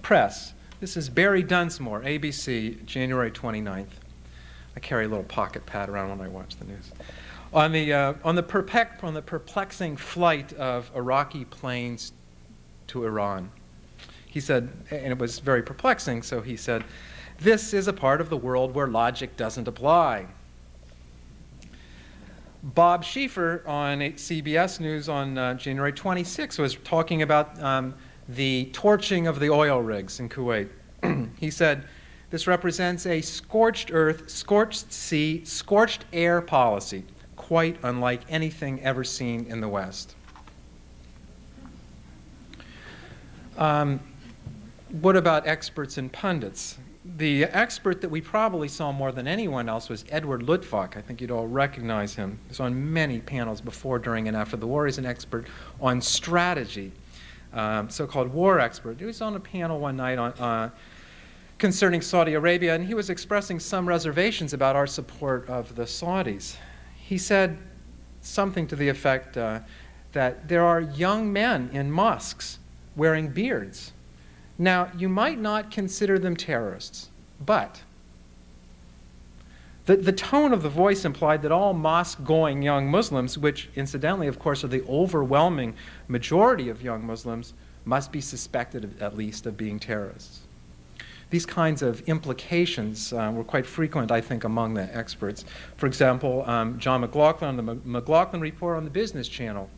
Press. This is Barry Dunsmore, ABC, January 29th. I carry a little pocket pad around when I watch the news. On the perplexing flight of Iraqi planes to Iran. He said, and it was very perplexing, so he said, "This is a part of the world where logic doesn't apply." Bob Schieffer on CBS News on January 26 was talking about the torching of the oil rigs in Kuwait. He said, "This represents a scorched earth, scorched sea, scorched air policy, quite unlike anything ever seen in the West." What about experts and pundits? The expert that we probably saw more than anyone else was Edward Luttwak. I think you'd all recognize him. He was on many panels before, during, and after the war. He's an expert on strategy, so-called war expert. He was on a panel one night concerning Saudi Arabia, and he was expressing some reservations about our support of the Saudis. He said something to the effect that there are young men in mosques wearing beards. Now, you might not consider them terrorists, but the tone of the voice implied that all mosque-going young Muslims, which incidentally, of course, are the overwhelming majority of young Muslims, must be suspected at least of being terrorists. These kinds of implications were quite frequent, I think, among the experts. For example, John McLaughlin on the McLaughlin Report on the Business Channel.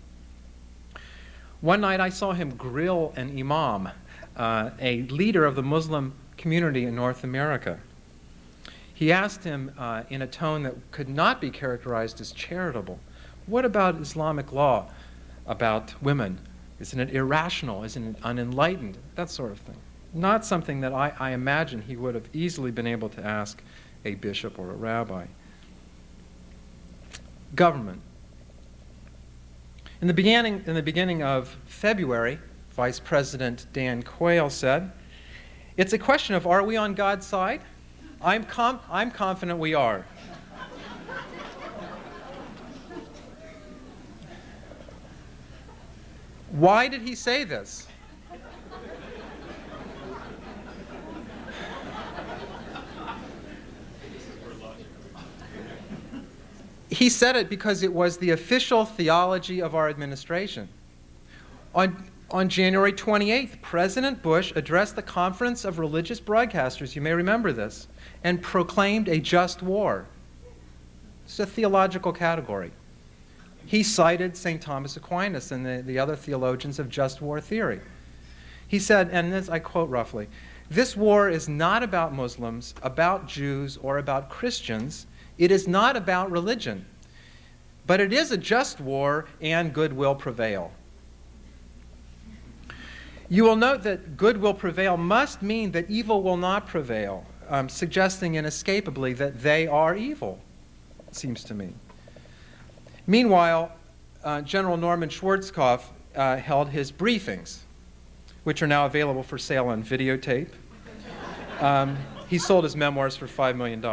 One night I saw him grill an imam, a leader of the Muslim community in North America. He asked him in a tone that could not be characterized as charitable, "What about Islamic law about women? Isn't it irrational? Isn't it unenlightened?" That sort of thing. Not something that I imagine he would have easily been able to ask a bishop or a rabbi. Government. In the beginning of February, Vice President Dan Quayle said, "It's a question of, are we on God's side? I'm confident we are." Why did he say this? He said it because it was the official theology of our administration. On January 28th, President Bush addressed the Conference of Religious Broadcasters, you may remember this, and proclaimed a just war. It's a theological category. He cited St. Thomas Aquinas and the other theologians of just war theory. He said, and this I quote roughly, "This war is not about Muslims, about Jews, or about Christians. It is not about religion. But it is a just war, and good will prevail." You will note that good will prevail must mean that evil will not prevail, suggesting inescapably that they are evil, it seems to me. Meanwhile, General Norman Schwarzkopf held his briefings, which are now available for sale on videotape. He sold his memoirs for $5 million.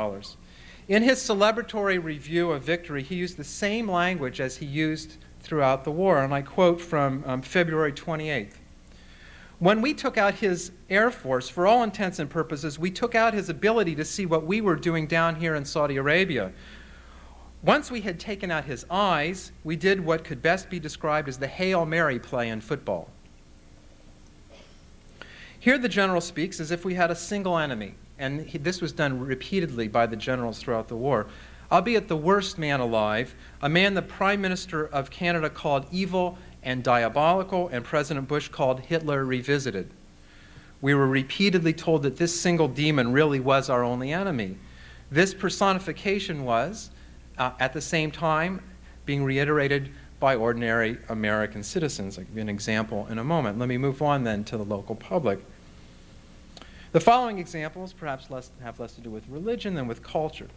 In his celebratory review of victory, he used the same language as he used throughout the war, and I quote from February 28th. "When we took out his Air Force, for all intents and purposes, we took out his ability to see what we were doing down here in Saudi Arabia. Once we had taken out his eyes, we did what could best be described as the Hail Mary play in football." Here the general speaks as if we had a single enemy, and this was done repeatedly by the generals throughout the war. Albeit the worst man alive, a man the Prime Minister of Canada called evil and diabolical, and President Bush called Hitler revisited. We were repeatedly told that this single demon really was our only enemy. This personification was, at the same time, being reiterated by ordinary American citizens. I'll give you an example in a moment. Let me move on then to the local public. The following examples perhaps have less to do with religion than with culture.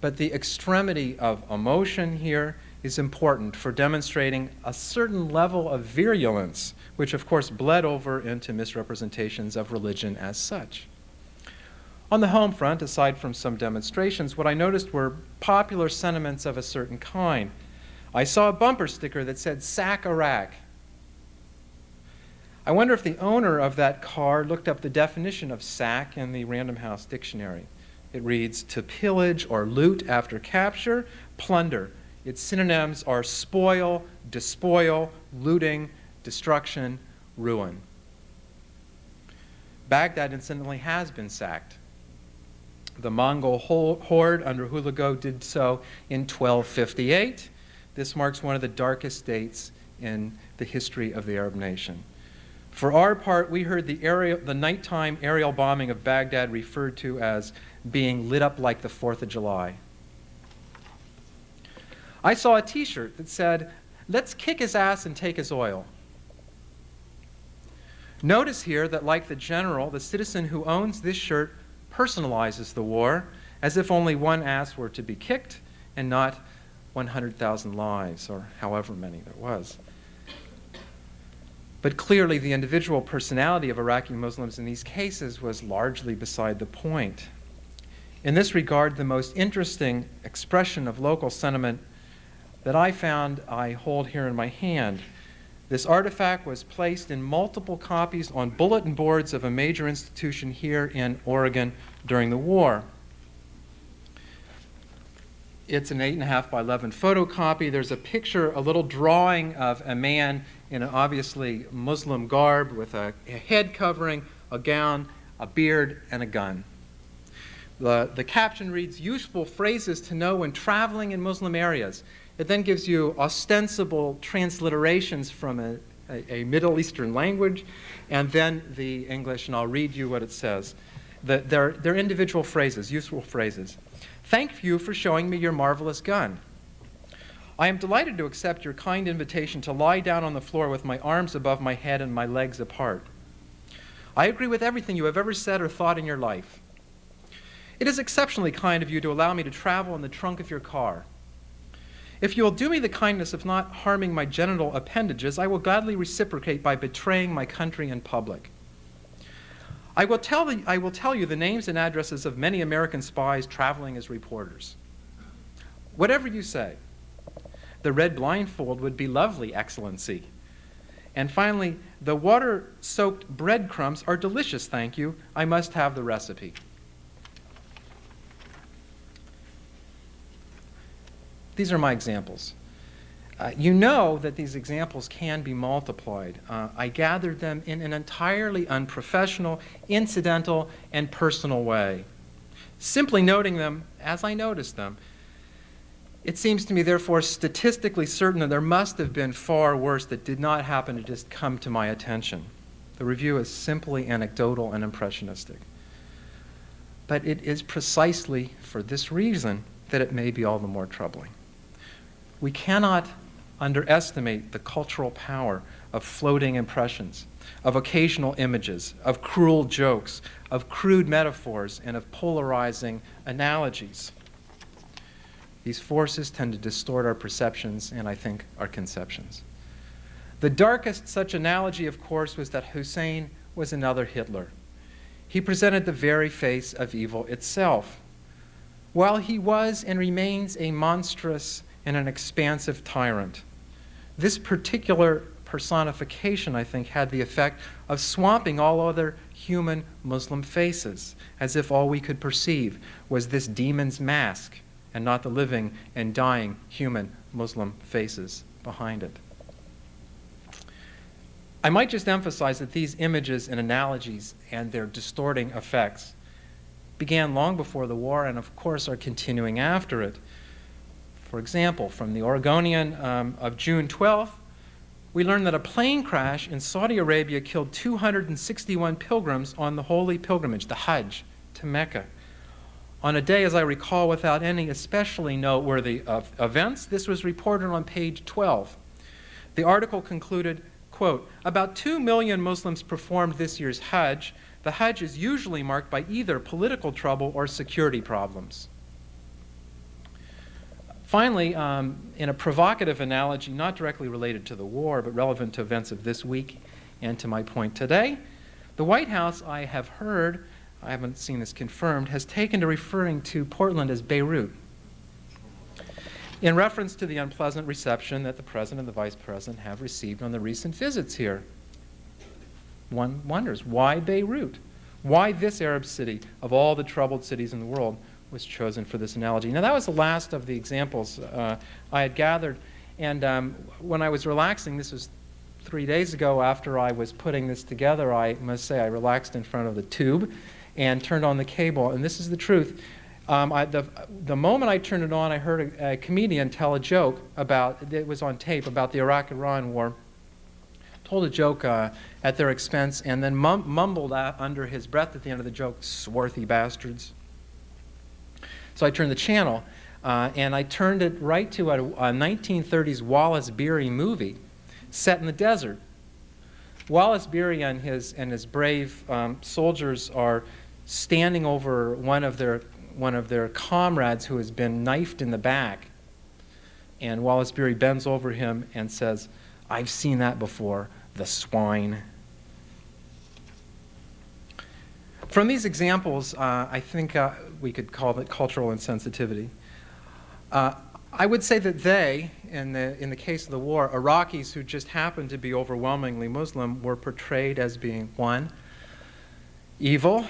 But the extremity of emotion here is important for demonstrating a certain level of virulence, which of course bled over into misrepresentations of religion as such. On the home front, aside from some demonstrations, what I noticed were popular sentiments of a certain kind. I saw a bumper sticker that said, "Sack Iraq." I wonder if the owner of that car looked up the definition of sack in the Random House Dictionary. It reads, to pillage or loot after capture, plunder. Its synonyms are spoil, despoil, looting, destruction, ruin. Baghdad, incidentally, has been sacked. The Mongol horde under Hulagu did so in 1258. This marks one of the darkest dates in the history of the Arab nation. For our part, we heard the nighttime aerial bombing of Baghdad referred to as being lit up like the 4th of July. I saw a t-shirt that said, "Let's kick his ass and take his oil." Notice here that like the general, the citizen who owns this shirt personalizes the war as if only one ass were to be kicked and not 100,000 lives, or however many there was. But clearly the individual personality of Iraqi Muslims in these cases was largely beside the point. In this regard, the most interesting expression of local sentiment that I found I hold here in my hand. This artifact was placed in multiple copies on bulletin boards of a major institution here in Oregon during the war. It's an 8.5 by 11 photocopy. There's a picture, a little drawing of a man in an obviously Muslim garb with a head covering, a gown, a beard, and a gun. The caption reads, "Useful phrases to know when traveling in Muslim areas." It then gives you ostensible transliterations from a Middle Eastern language, and then the English, and I'll read you what it says. They're individual phrases, useful phrases. "Thank you for showing me your marvelous gun. I am delighted to accept your kind invitation to lie down on the floor with my arms above my head and my legs apart. I agree with everything you have ever said or thought in your life. It is exceptionally kind of you to allow me to travel in the trunk of your car. If you will do me the kindness of not harming my genital appendages, I will gladly reciprocate by betraying my country in public. I will tell you the names and addresses of many American spies traveling as reporters. Whatever you say. The red blindfold would be lovely, Excellency. And finally, the water-soaked breadcrumbs are delicious, thank you. I must have the recipe." These are my examples. You know that these examples can be multiplied. I gathered them in an entirely unprofessional, incidental, and personal way. Simply noting them as I noticed them, it seems to me, therefore, statistically certain that there must have been far worse that did not happen to just come to my attention. The review is simply anecdotal and impressionistic. But it is precisely for this reason that it may be all the more troubling. We cannot underestimate the cultural power of floating impressions, of occasional images, of cruel jokes, of crude metaphors, and of polarizing analogies. These forces tend to distort our perceptions and, I think, our conceptions. The darkest such analogy, of course, was that Hussein was another Hitler. He presented the very face of evil itself. While he was and remains a monstrous and an expansive tyrant, this particular personification, I think, had the effect of swamping all other human Muslim faces, as if all we could perceive was this demon's mask and not the living and dying human Muslim faces behind it. I might just emphasize that these images and analogies and their distorting effects began long before the war and, of course, are continuing after it. For example, from the Oregonian of June 12th, we learned that a plane crash in Saudi Arabia killed 261 pilgrims on the holy pilgrimage, the Hajj, to Mecca. On a day, as I recall, without any especially noteworthy events, this was reported on page 12. The article concluded, quote, about 2 million Muslims performed this year's Hajj. The Hajj is usually marked by either political trouble or security problems. Finally, in a provocative analogy, not directly related to the war, but relevant to events of this week and to my point today, the White House, I have heard, I haven't seen this confirmed, has taken to referring to Portland as Beirut, in reference to the unpleasant reception that the President and the Vice President have received on the recent visits here. One wonders, why Beirut? Why this Arab city, of all the troubled cities in the world, was chosen for this analogy? Now, that was the last of the examples I had gathered, and when I was relaxing, this was 3 days ago after I was putting this together, I must say I relaxed in front of the tube and turned on the cable, and this is the truth. The moment I turned it on, I heard a comedian tell a joke about, it was on tape, about the Iraq-Iran war, told a joke at their expense, and then mumbled under his breath at the end of the joke, "Swarthy bastards." So I turned the channel, and I turned it right to a 1930s Wallace Beery movie set in the desert. Wallace Beery and his brave soldiers are standing over one of their comrades who has been knifed in the back. And Wallace Beery bends over him and says, "I've seen that before, the swine." From these examples, I think we could call it cultural insensitivity. I would say that they, in the case of the war, Iraqis who just happened to be overwhelmingly Muslim, were portrayed as being, 1, evil,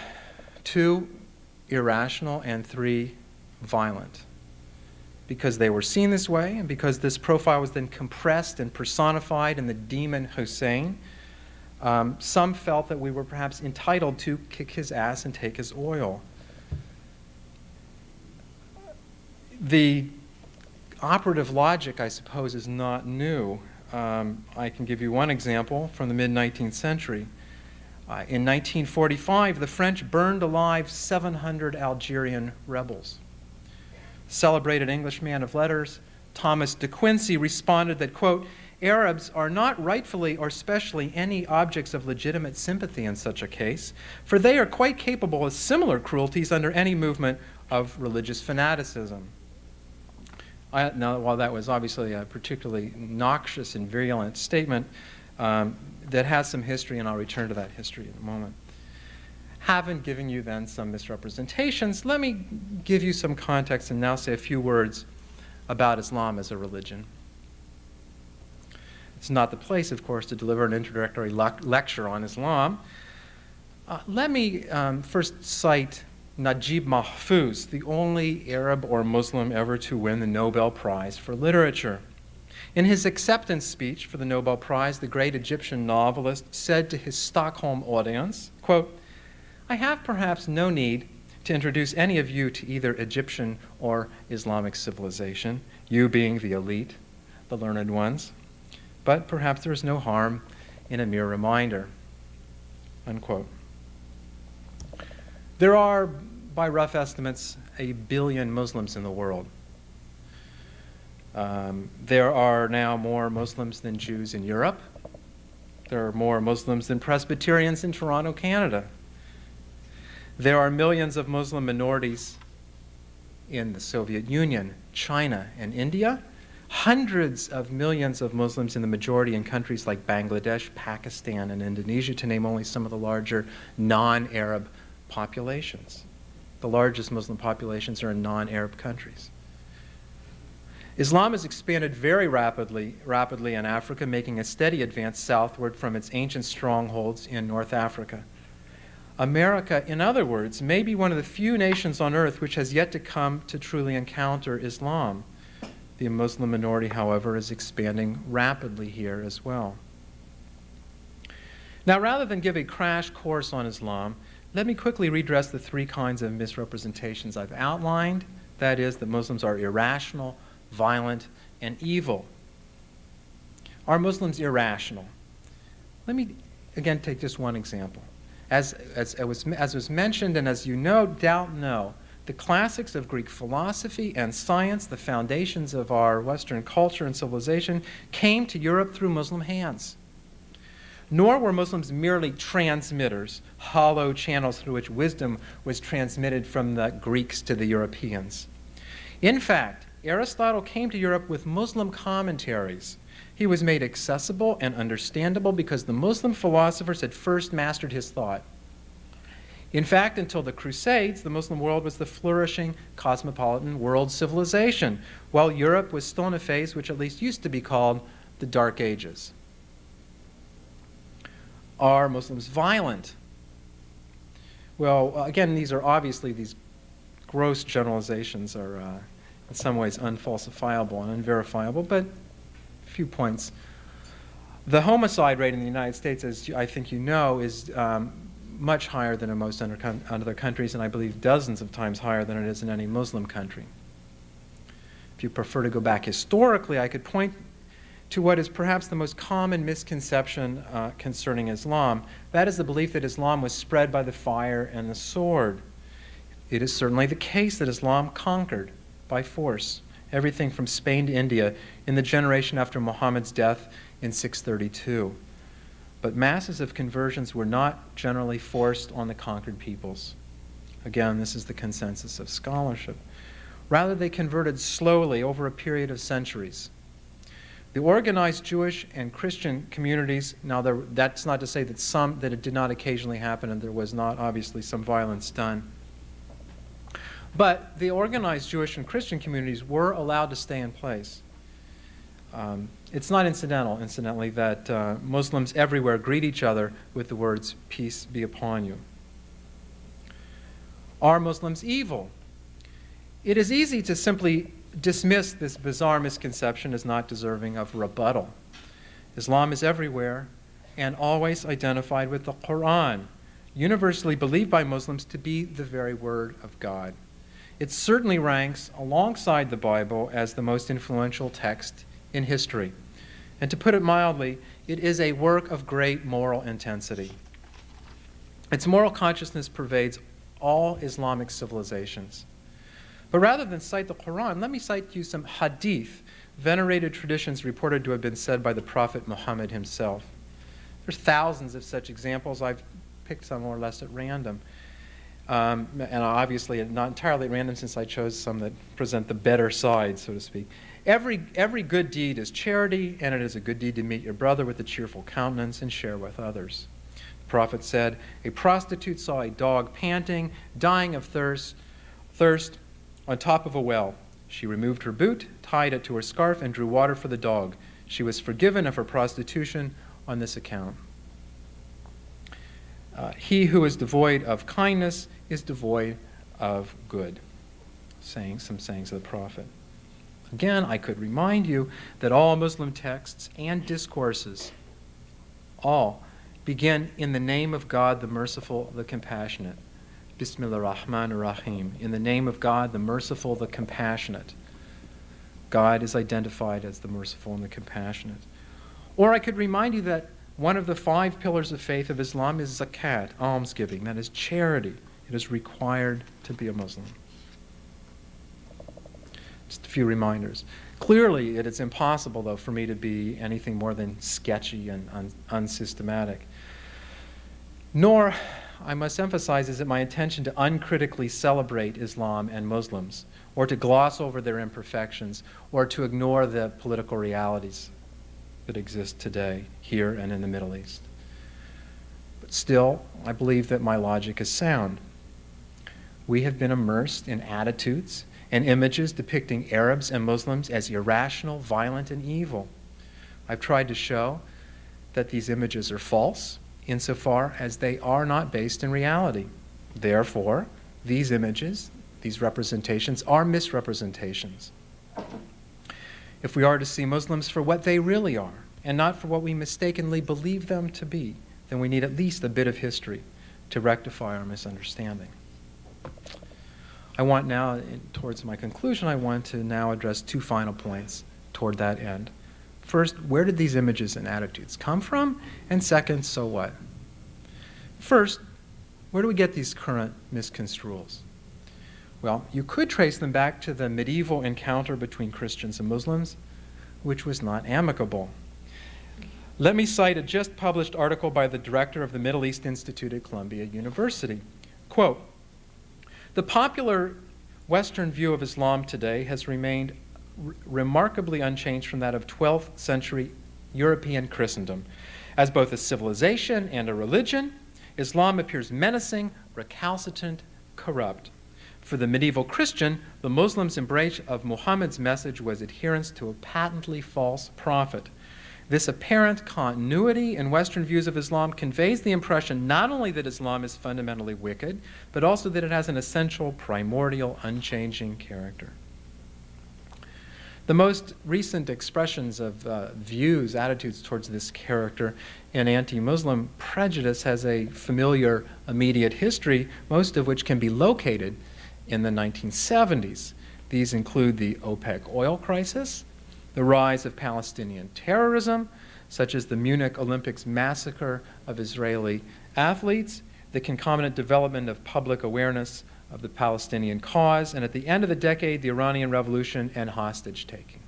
2, irrational, and 3, violent. Because they were seen this way, and because this profile was then compressed and personified in the demon Hussein, some felt that we were perhaps entitled to kick his ass and take his oil. The operative logic, I suppose, is not new. I can give you one example from the mid-19th century. In 1945, the French burned alive 700 Algerian rebels. Celebrated English man of letters, Thomas de Quincey, responded that, quote, Arabs are not rightfully or specially any objects of legitimate sympathy in such a case, for they are quite capable of similar cruelties under any movement of religious fanaticism. Now, while that was obviously a particularly noxious and virulent statement, that has some history, and I'll return to that history in a moment. Having given you then some misrepresentations, let me give you some context and now say a few words about Islam as a religion. It's not the place, of course, to deliver an introductory lecture on Islam. Let me first cite Najib Mahfouz, the only Arab or Muslim ever to win the Nobel Prize for Literature. In his acceptance speech for the Nobel Prize, the great Egyptian novelist said to his Stockholm audience, quote, I have perhaps no need to introduce any of you to either Egyptian or Islamic civilization, you being the elite, the learned ones, but perhaps there is no harm in a mere reminder, unquote. There are, by rough estimates, 1 billion Muslims in the world. There are now more Muslims than Jews in Europe. There are more Muslims than Presbyterians in Toronto, Canada. There are millions of Muslim minorities in the Soviet Union, China, and India. Hundreds of millions of Muslims in the majority in countries like Bangladesh, Pakistan, and Indonesia, to name only some of the larger non-Arab populations. The largest Muslim populations are in non-Arab countries. Islam has expanded very rapidly in Africa, making a steady advance southward from its ancient strongholds in North Africa. America, in other words, may be one of the few nations on earth which has yet to come to truly encounter Islam. The Muslim minority, however, is expanding rapidly here as well. Now, rather than give a crash course on Islam, let me quickly redress the three kinds of misrepresentations I've outlined. That is, that Muslims are irrational, violent, and evil. Are Muslims irrational? Let me again take just one example. As was mentioned, and as you no doubt know, the classics of Greek philosophy and science, the foundations of our Western culture and civilization, came to Europe through Muslim hands. Nor were Muslims merely transmitters, hollow channels through which wisdom was transmitted from the Greeks to the Europeans. In fact, Aristotle came to Europe with Muslim commentaries. He was made accessible and understandable because the Muslim philosophers had first mastered his thought. In fact, until the Crusades, the Muslim world was the flourishing cosmopolitan world civilization, while Europe was still in a phase which at least used to be called the Dark Ages. Are Muslims violent? Well, again, these gross generalizations are in some ways unfalsifiable and unverifiable, but a few points. The homicide rate in the United States, as I think you know, is much higher than in most other countries, and I believe dozens of times higher than it is in any Muslim country. If you prefer to go back historically, I could point to what is perhaps the most common misconception concerning Islam. That is the belief that Islam was spread by the fire and the sword. It is certainly the case that Islam conquered by force everything from Spain to India in the generation after Muhammad's death in 632. But masses of conversions were not generally forced on the conquered peoples. Again, this is the consensus of scholarship. Rather, they converted slowly over a period of centuries. The organized Jewish and Christian communities, now that's not to say that it did not occasionally happen and there was not obviously some violence done, but the organized Jewish and Christian communities were allowed to stay in place. It's not incidental, incidentally, that Muslims everywhere greet each other with the words, "Peace be upon you." Are Muslims evil? It is easy to simply dismiss this bizarre misconception as not deserving of rebuttal. Islam is everywhere and always identified with the Quran, universally believed by Muslims to be the very word of God. It certainly ranks alongside the Bible as the most influential text in history. And to put it mildly, it is a work of great moral intensity. Its moral consciousness pervades all Islamic civilizations. But rather than cite the Quran, let me cite you some hadith, venerated traditions reported to have been said by the Prophet Muhammad himself. There's thousands of such examples. I've picked some more or less at random. And obviously not entirely at random, since I chose some that present the better side, so to speak. Every good deed is charity, and it is a good deed to meet your brother with a cheerful countenance and share with others. The Prophet said, a prostitute saw a dog panting, dying of thirst on top of a well. She removed her boot, tied it to her scarf, and drew water for the dog. She was forgiven of her prostitution on this account. He who is devoid of kindness is devoid of good. Some sayings of the Prophet. Again, I could remind you that all Muslim texts and discourses all begin in the name of God, the merciful, the compassionate. Bismillah ar-Rahman ar-Rahim. In the name of God, the merciful, the compassionate. God is identified as the merciful and the compassionate. Or I could remind you that one of the 5 pillars of faith of Islam is zakat, almsgiving, that is charity. It is required to be a Muslim. Just a few reminders. Clearly, it is impossible, though, for me to be anything more than sketchy and unsystematic. Nor, I must emphasize, is it my intention to uncritically celebrate Islam and Muslims, or to gloss over their imperfections, or to ignore the political realities that exist today, here and in the Middle East. But still, I believe that my logic is sound. We have been immersed in attitudes and images depicting Arabs and Muslims as irrational, violent, and evil. I've tried to show that these images are false insofar as they are not based in reality. Therefore, these images, these representations, are misrepresentations. If we are to see Muslims for what they really are, and not for what we mistakenly believe them to be, then we need at least a bit of history to rectify our misunderstanding. I want now, towards my conclusion, I want to now address two final points toward that end. First, where did these images and attitudes come from? And second, so what? First, where do we get these current misconstruals? Well, you could trace them back to the medieval encounter between Christians and Muslims, which was not amicable. Let me cite a just published article by the director of the Middle East Institute at Columbia University. Quote, "The popular Western view of Islam today has remained remarkably unchanged from that of 12th century European Christendom. As both a civilization and a religion, Islam appears menacing, recalcitrant, corrupt. For the medieval Christian, the Muslims' embrace of Muhammad's message was adherence to a patently false prophet. This apparent continuity in Western views of Islam conveys the impression not only that Islam is fundamentally wicked, but also that it has an essential, primordial, unchanging character." The most recent expressions of views, attitudes towards this character in anti-Muslim prejudice has a familiar immediate history, most of which can be located in the 1970s. These include the OPEC oil crisis, the rise of Palestinian terrorism, such as the Munich Olympics massacre of Israeli athletes, the concomitant development of public awareness of the Palestinian cause, and at the end of the decade, the Iranian Revolution and hostage-taking.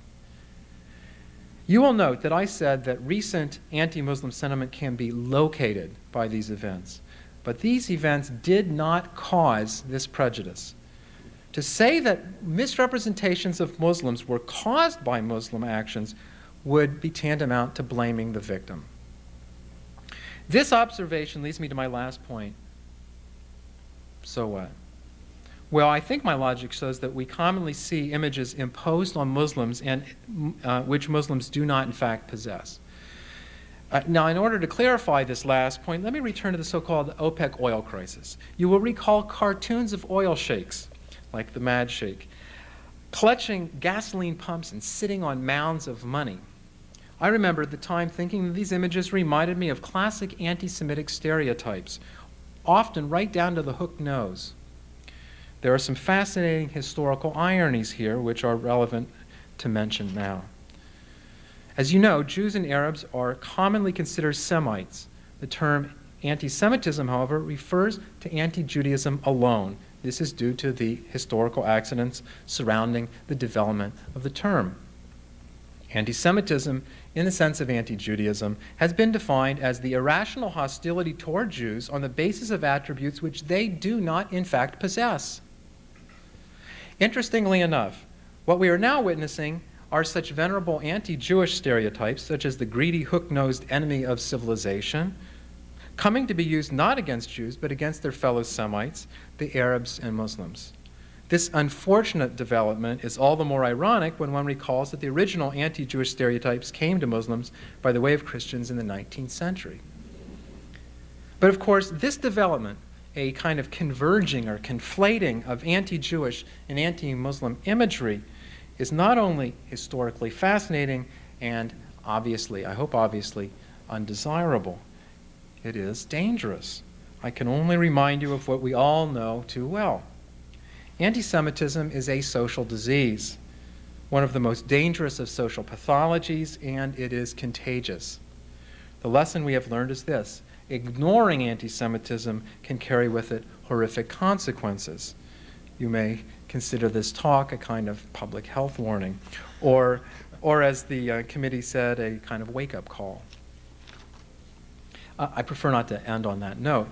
You will note that I said that recent anti-Muslim sentiment can be located by these events, but these events did not cause this prejudice. To say that misrepresentations of Muslims were caused by Muslim actions would be tantamount to blaming the victim. This observation leads me to my last point. So what? Well, I think my logic shows that we commonly see images imposed on Muslims and which Muslims do not in fact possess. Now, in order to clarify this last point, let me return to the so-called OPEC oil crisis. You will recall cartoons of oil sheikhs, like the Mad Sheikh, clutching gasoline pumps and sitting on mounds of money. I remember at the time thinking that these images reminded me of classic anti-Semitic stereotypes, often right down to the hooked nose. There are some fascinating historical ironies here which are relevant to mention now. As you know, Jews and Arabs are commonly considered Semites. The term anti-Semitism, however, refers to anti-Judaism alone. This is due to the historical accidents surrounding the development of the term. Anti-Semitism, in the sense of anti-Judaism, has been defined as the irrational hostility toward Jews on the basis of attributes which they do not, in fact, possess. Interestingly enough, what we are now witnessing are such venerable anti-Jewish stereotypes, such as the greedy, hook-nosed enemy of civilization, coming to be used not against Jews, but against their fellow Semites, the Arabs and Muslims. This unfortunate development is all the more ironic when one recalls that the original anti-Jewish stereotypes came to Muslims by the way of Christians in the 19th century. But of course, this development, a kind of converging or conflating of anti-Jewish and anti-Muslim imagery, is not only historically fascinating and obviously, I hope obviously, undesirable. It is dangerous. I can only remind you of what we all know too well. Anti-Semitism is a social disease, one of the most dangerous of social pathologies, and it is contagious. The lesson we have learned is this: ignoring anti-Semitism can carry with it horrific consequences. You may consider this talk a kind of public health warning, or as the committee said, a kind of wake-up call. I prefer not to end on that note.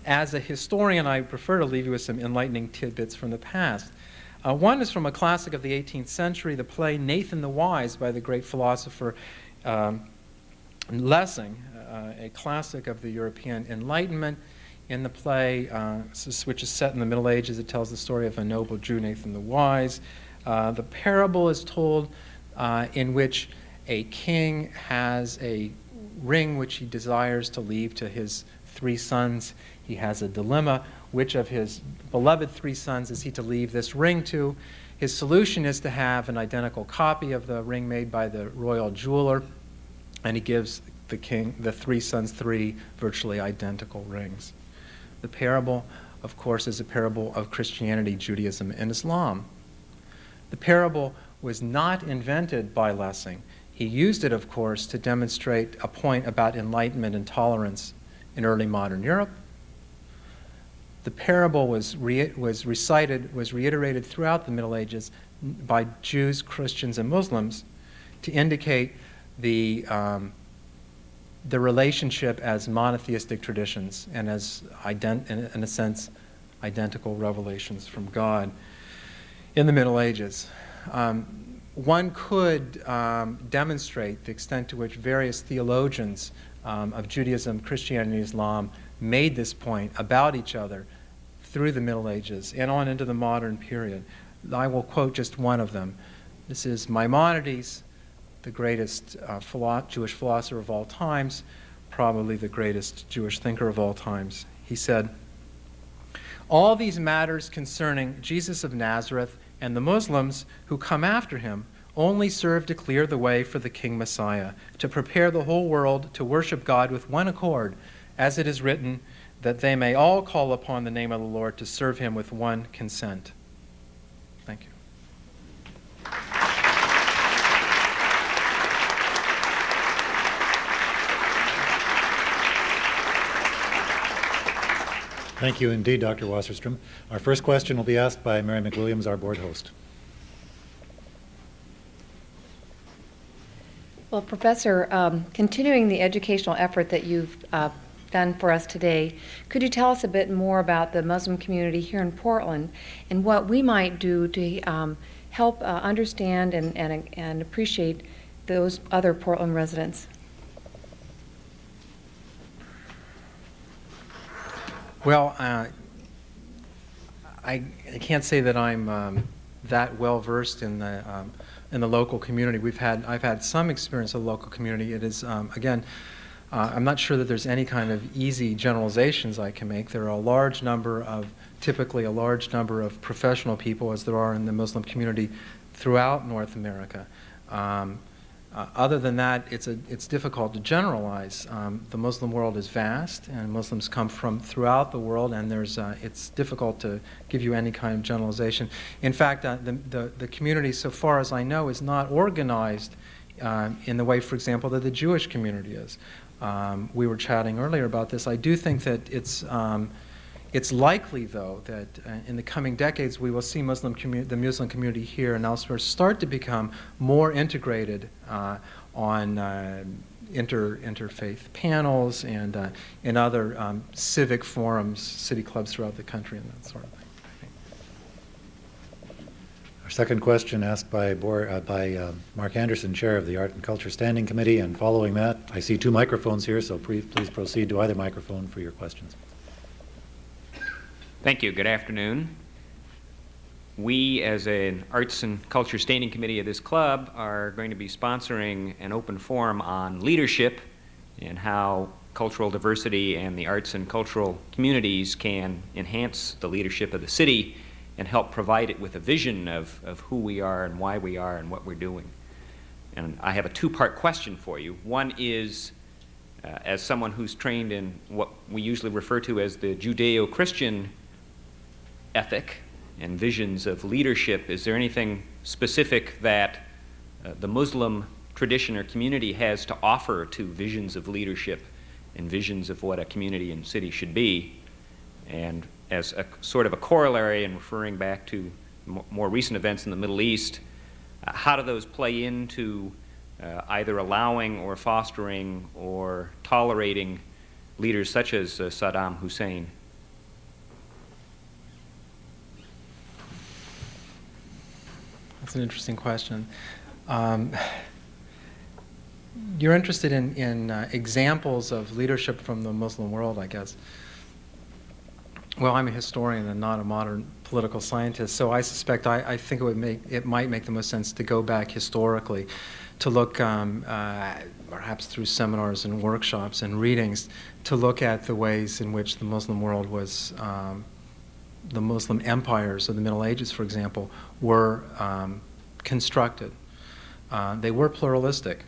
As a historian, I prefer to leave you with some enlightening tidbits from the past. One is from a classic of the 18th century, the play Nathan the Wise by the great philosopher Lessing, a classic of the European Enlightenment. In the play, which is set in the Middle Ages, it tells the story of a noble Jew, Nathan the Wise. The parable is told in which a king has a ring which he desires to leave to his 3 sons. He has a dilemma. Which of his beloved 3 sons is he to leave this ring to? His solution is to have an identical copy of the ring made by the royal jeweler, and he gives the three sons, three virtually identical rings. The parable, of course, is a parable of Christianity, Judaism, and Islam. The parable was not invented by Lessing. He used it, of course, to demonstrate a point about enlightenment and tolerance in early modern Europe. The parable was reiterated throughout the Middle Ages by Jews, Christians, and Muslims to indicate the relationship as monotheistic traditions and as, in a sense, identical revelations from God in the Middle Ages. One could demonstrate the extent to which various theologians of Judaism, Christianity, and Islam made this point about each other through the Middle Ages and on into the modern period. I will quote just one of them. This is Maimonides, the greatest Jewish philosopher of all times, probably the greatest Jewish thinker of all times. He said, "All these matters concerning Jesus of Nazareth and the Muslims who come after him only serve to clear the way for the King Messiah, to prepare the whole world to worship God with one accord, as it is written, that they may all call upon the name of the Lord to serve him with one consent." Thank you. Thank you indeed, Dr. Wasserstrom. Our first question will be asked by Mary McWilliams, our board host. Well, Professor, continuing the educational effort that you've done for us today, could you tell us a bit more about the Muslim community here in Portland and what we might do to help understand and appreciate those other Portland residents? Well, I can't say that I'm that well versed in the local community. I've had some experience of the local community. It is again, I'm not sure that there's any kind of easy generalizations I can make. There are typically a large number of professional people, as there are in the Muslim community throughout North America. Other than that, it's difficult to generalize. The Muslim world is vast, and Muslims come from throughout the world, and it's difficult to give you any kind of generalization. In fact, the community, so far as I know, is not organized in the way, for example, that the Jewish community is. We were chatting earlier about this. I do think that it's likely, though, that in the coming decades we will see the Muslim community here and elsewhere start to become more integrated on interfaith panels and in other civic forums, city clubs throughout the country, and that sort of thing. Our second question asked by Mark Anderson, Chair of the Art and Culture Standing Committee, and following that, I see two microphones here, so please proceed to either microphone for your questions. Thank you. Good afternoon. We, as an Arts and Culture Standing Committee of this club, are going to be sponsoring an open forum on leadership and how cultural diversity and the arts and cultural communities can enhance the leadership of the city and help provide it with a vision of who we are and why we are and what we're doing. And I have a two-part question for you. One is, as someone who's trained in what we usually refer to as the Judeo-Christian ethic and visions of leadership, is there anything specific that the Muslim tradition or community has to offer to visions of leadership and visions of what a community and city should be? And as a sort of a corollary, and referring back to more recent events in the Middle East, how do those play into either allowing or fostering or tolerating leaders such as Saddam Hussein? That's an interesting question. You're interested in examples of leadership from the Muslim world, I guess. Well, I'm a historian and not a modern political scientist, so I suspect I think it might make the most sense to go back historically, to look perhaps through seminars and workshops and readings, to look at the ways in which the Muslim world was, the Muslim empires of the Middle Ages, for example, were constructed. They were pluralistic.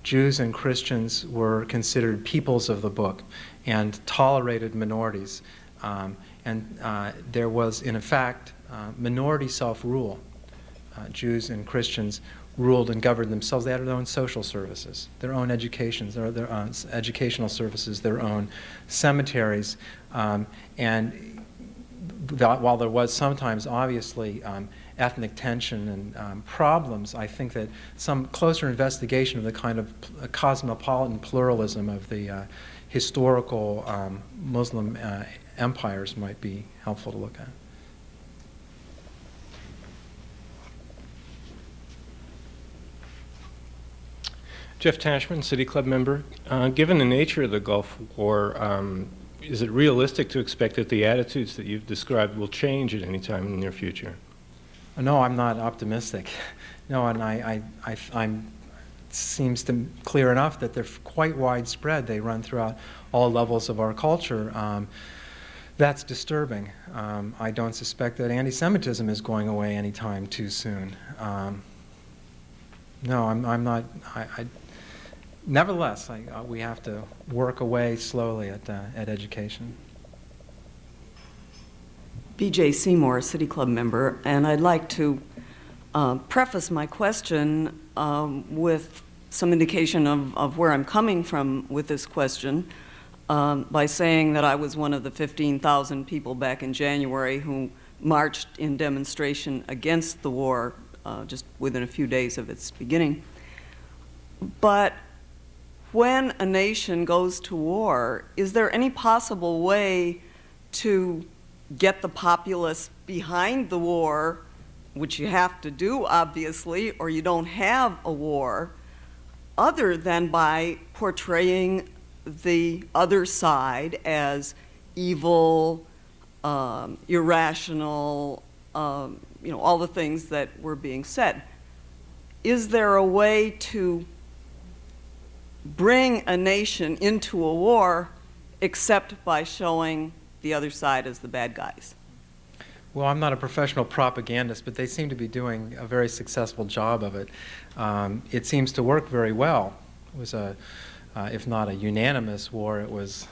Jews and Christians were considered peoples of the book and tolerated minorities. There was, in fact, minority self-rule. Jews and Christians ruled and governed themselves. They had their own social services, their own educations, their own educational services, their own cemeteries. While there was sometimes, obviously, ethnic tension and problems, I think that some closer investigation of the kind of cosmopolitan pluralism of the historical Muslim empires might be helpful to look at. Jeff Tashman, City Club member. Given the nature of the Gulf War, is it realistic to expect that the attitudes that you've described will change at any time in the near future? No, I'm not optimistic. No, and I'm seems to clear enough that they're quite widespread. They run throughout all levels of our culture. That's disturbing. I don't suspect that anti-Semitism is going away anytime too soon. No, I'm not. Nevertheless, we have to work away slowly at education. B.J. Seymour, City Club member, and I'd like to preface my question with some indication of where I'm coming from with this question by saying that I was one of the 15,000 people back in January who marched in demonstration against the war just within a few days of its beginning. But when a nation goes to war, is there any possible way to get the populace behind the war, which you have to do, obviously, or you don't have a war, other than by portraying the other side as evil, irrational, all the things that were being said? Is there a way to bring a nation into a war except by showing the other side as the bad guys? Well, I'm not a professional propagandist, but they seem to be doing a very successful job of it. It seems to work very well. It was if not a unanimous war, it was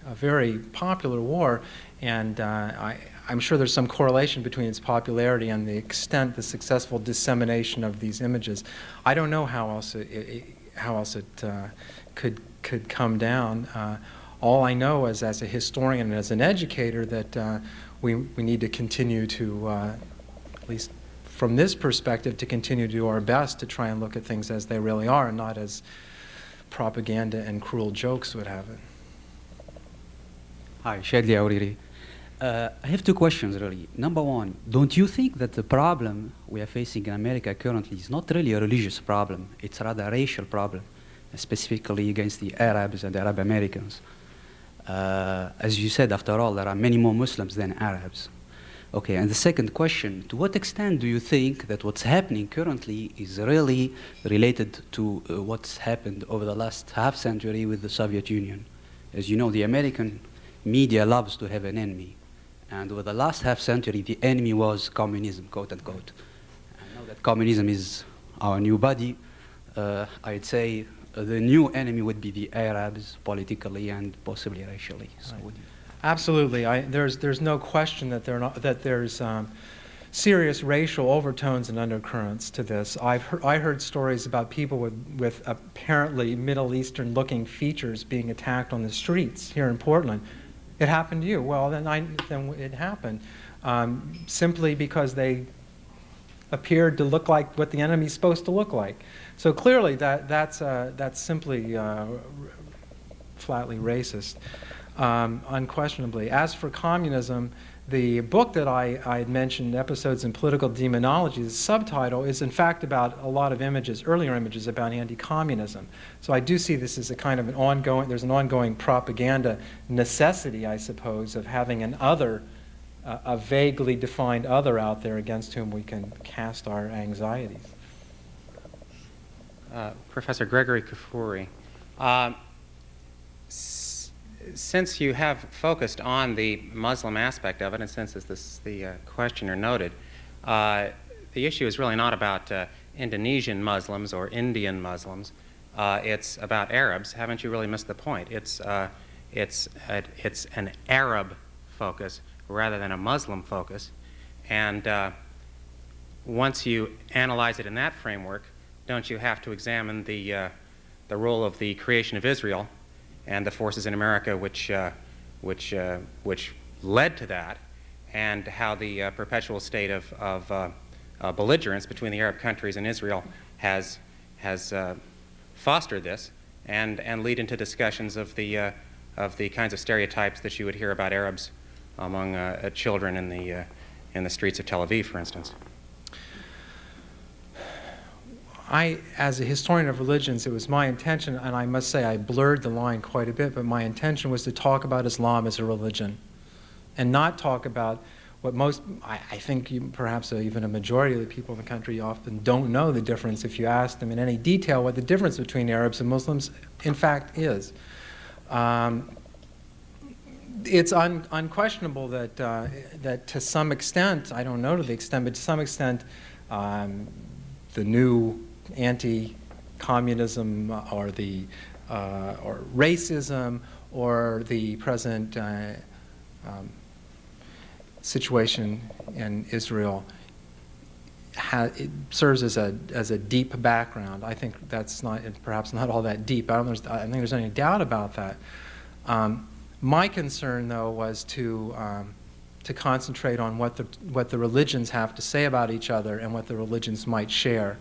a very popular war, and I'm sure there's some correlation between its popularity and the extent, the successful dissemination of these images. I don't know how else it could come down. All I know is, as a historian and as an educator, that we need to continue to, at least from this perspective, to continue to do our best to try and look at things as they really are and not as propaganda and cruel jokes would have it. Hi, Shadli Auriri. I have two questions, really. Number one, don't you think that the problem we are facing in America currently is not really a religious problem, it's rather a racial problem, specifically against the Arabs and the Arab Americans? As you said, after all, there are many more Muslims than Arabs. Okay, and the second question, to what extent do you think that what's happening currently is really related to what's happened over the last half century with the Soviet Union? As you know, the American media loves to have an enemy. And over the last half century, the enemy was communism, quote unquote. And now that communism is our new body, I'd say the new enemy would be the Arabs, politically and possibly racially. So Right. would you? Absolutely. There's no question that there's serious racial overtones and undercurrents to this. I heard stories about people with apparently Middle Eastern-looking features being attacked on the streets here in Portland. It happened to you. Well, then it happened simply because they appeared to look like what the enemy's supposed to look like. So clearly that's simply flatly racist. Unquestionably. As for communism, the book that I had mentioned, Episodes in Political Demonology, the subtitle is in fact about a lot of images, earlier images about anti-communism. So I do see this as a kind of there's an ongoing propaganda necessity, I suppose, of having an other, a vaguely defined other out there against whom we can cast our anxieties. Professor Gregory Kafuri. Since you have focused on the Muslim aspect of it, and since the questioner noted, the issue is really not about Indonesian Muslims or Indian Muslims. it's about Arabs, haven't you really missed the point? It's an Arab focus rather than a Muslim focus. And once you analyze it in that framework, don't you have to examine the role of the creation of Israel and the forces in America which led to that, and how the perpetual state of belligerence between the Arab countries and Israel has fostered this, and lead into discussions of the kinds of stereotypes that you would hear about Arabs among children in the streets of Tel Aviv, for instance. As a historian of religions, it was my intention, and I must say I blurred the line quite a bit, but my intention was to talk about Islam as a religion and not talk about what I think perhaps even a majority of the people in the country often don't know the difference if you ask them in any detail what the difference between Arabs and Muslims in fact is. It's unquestionable that to some extent, I don't know to the extent, but to some extent, the new anti-communism or or racism or the present situation in Israel it serves as a deep background. I think that's perhaps not all that deep. I don't think there's any doubt about that. My concern, though, was to concentrate on what the religions have to say about each other and what the religions might share.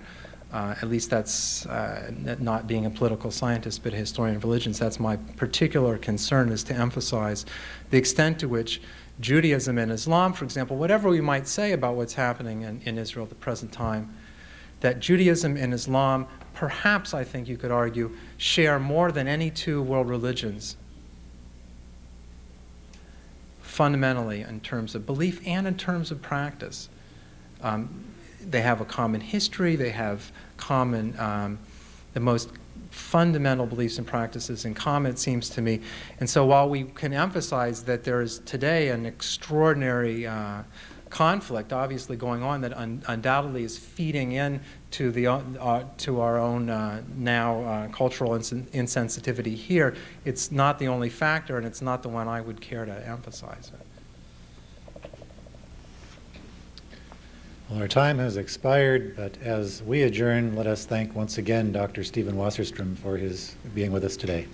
At least that's not being a political scientist, but a historian of religions. That's my particular concern, is to emphasize the extent to which Judaism and Islam, for example, whatever we might say about what's happening in Israel at the present time, that Judaism and Islam, perhaps I think you could argue, share more than any two world religions, fundamentally in terms of belief and in terms of practice. They have a common history, they have common, the most fundamental beliefs and practices in common, it seems to me. And so while we can emphasize that there is today an extraordinary conflict obviously going on that undoubtedly is feeding in to our own now cultural insensitivity here, it's not the only factor, and it's not the one I would care to emphasize. Well, our time has expired, but as we adjourn, let us thank once again Dr. Stephen Wasserstrom for his being with us today.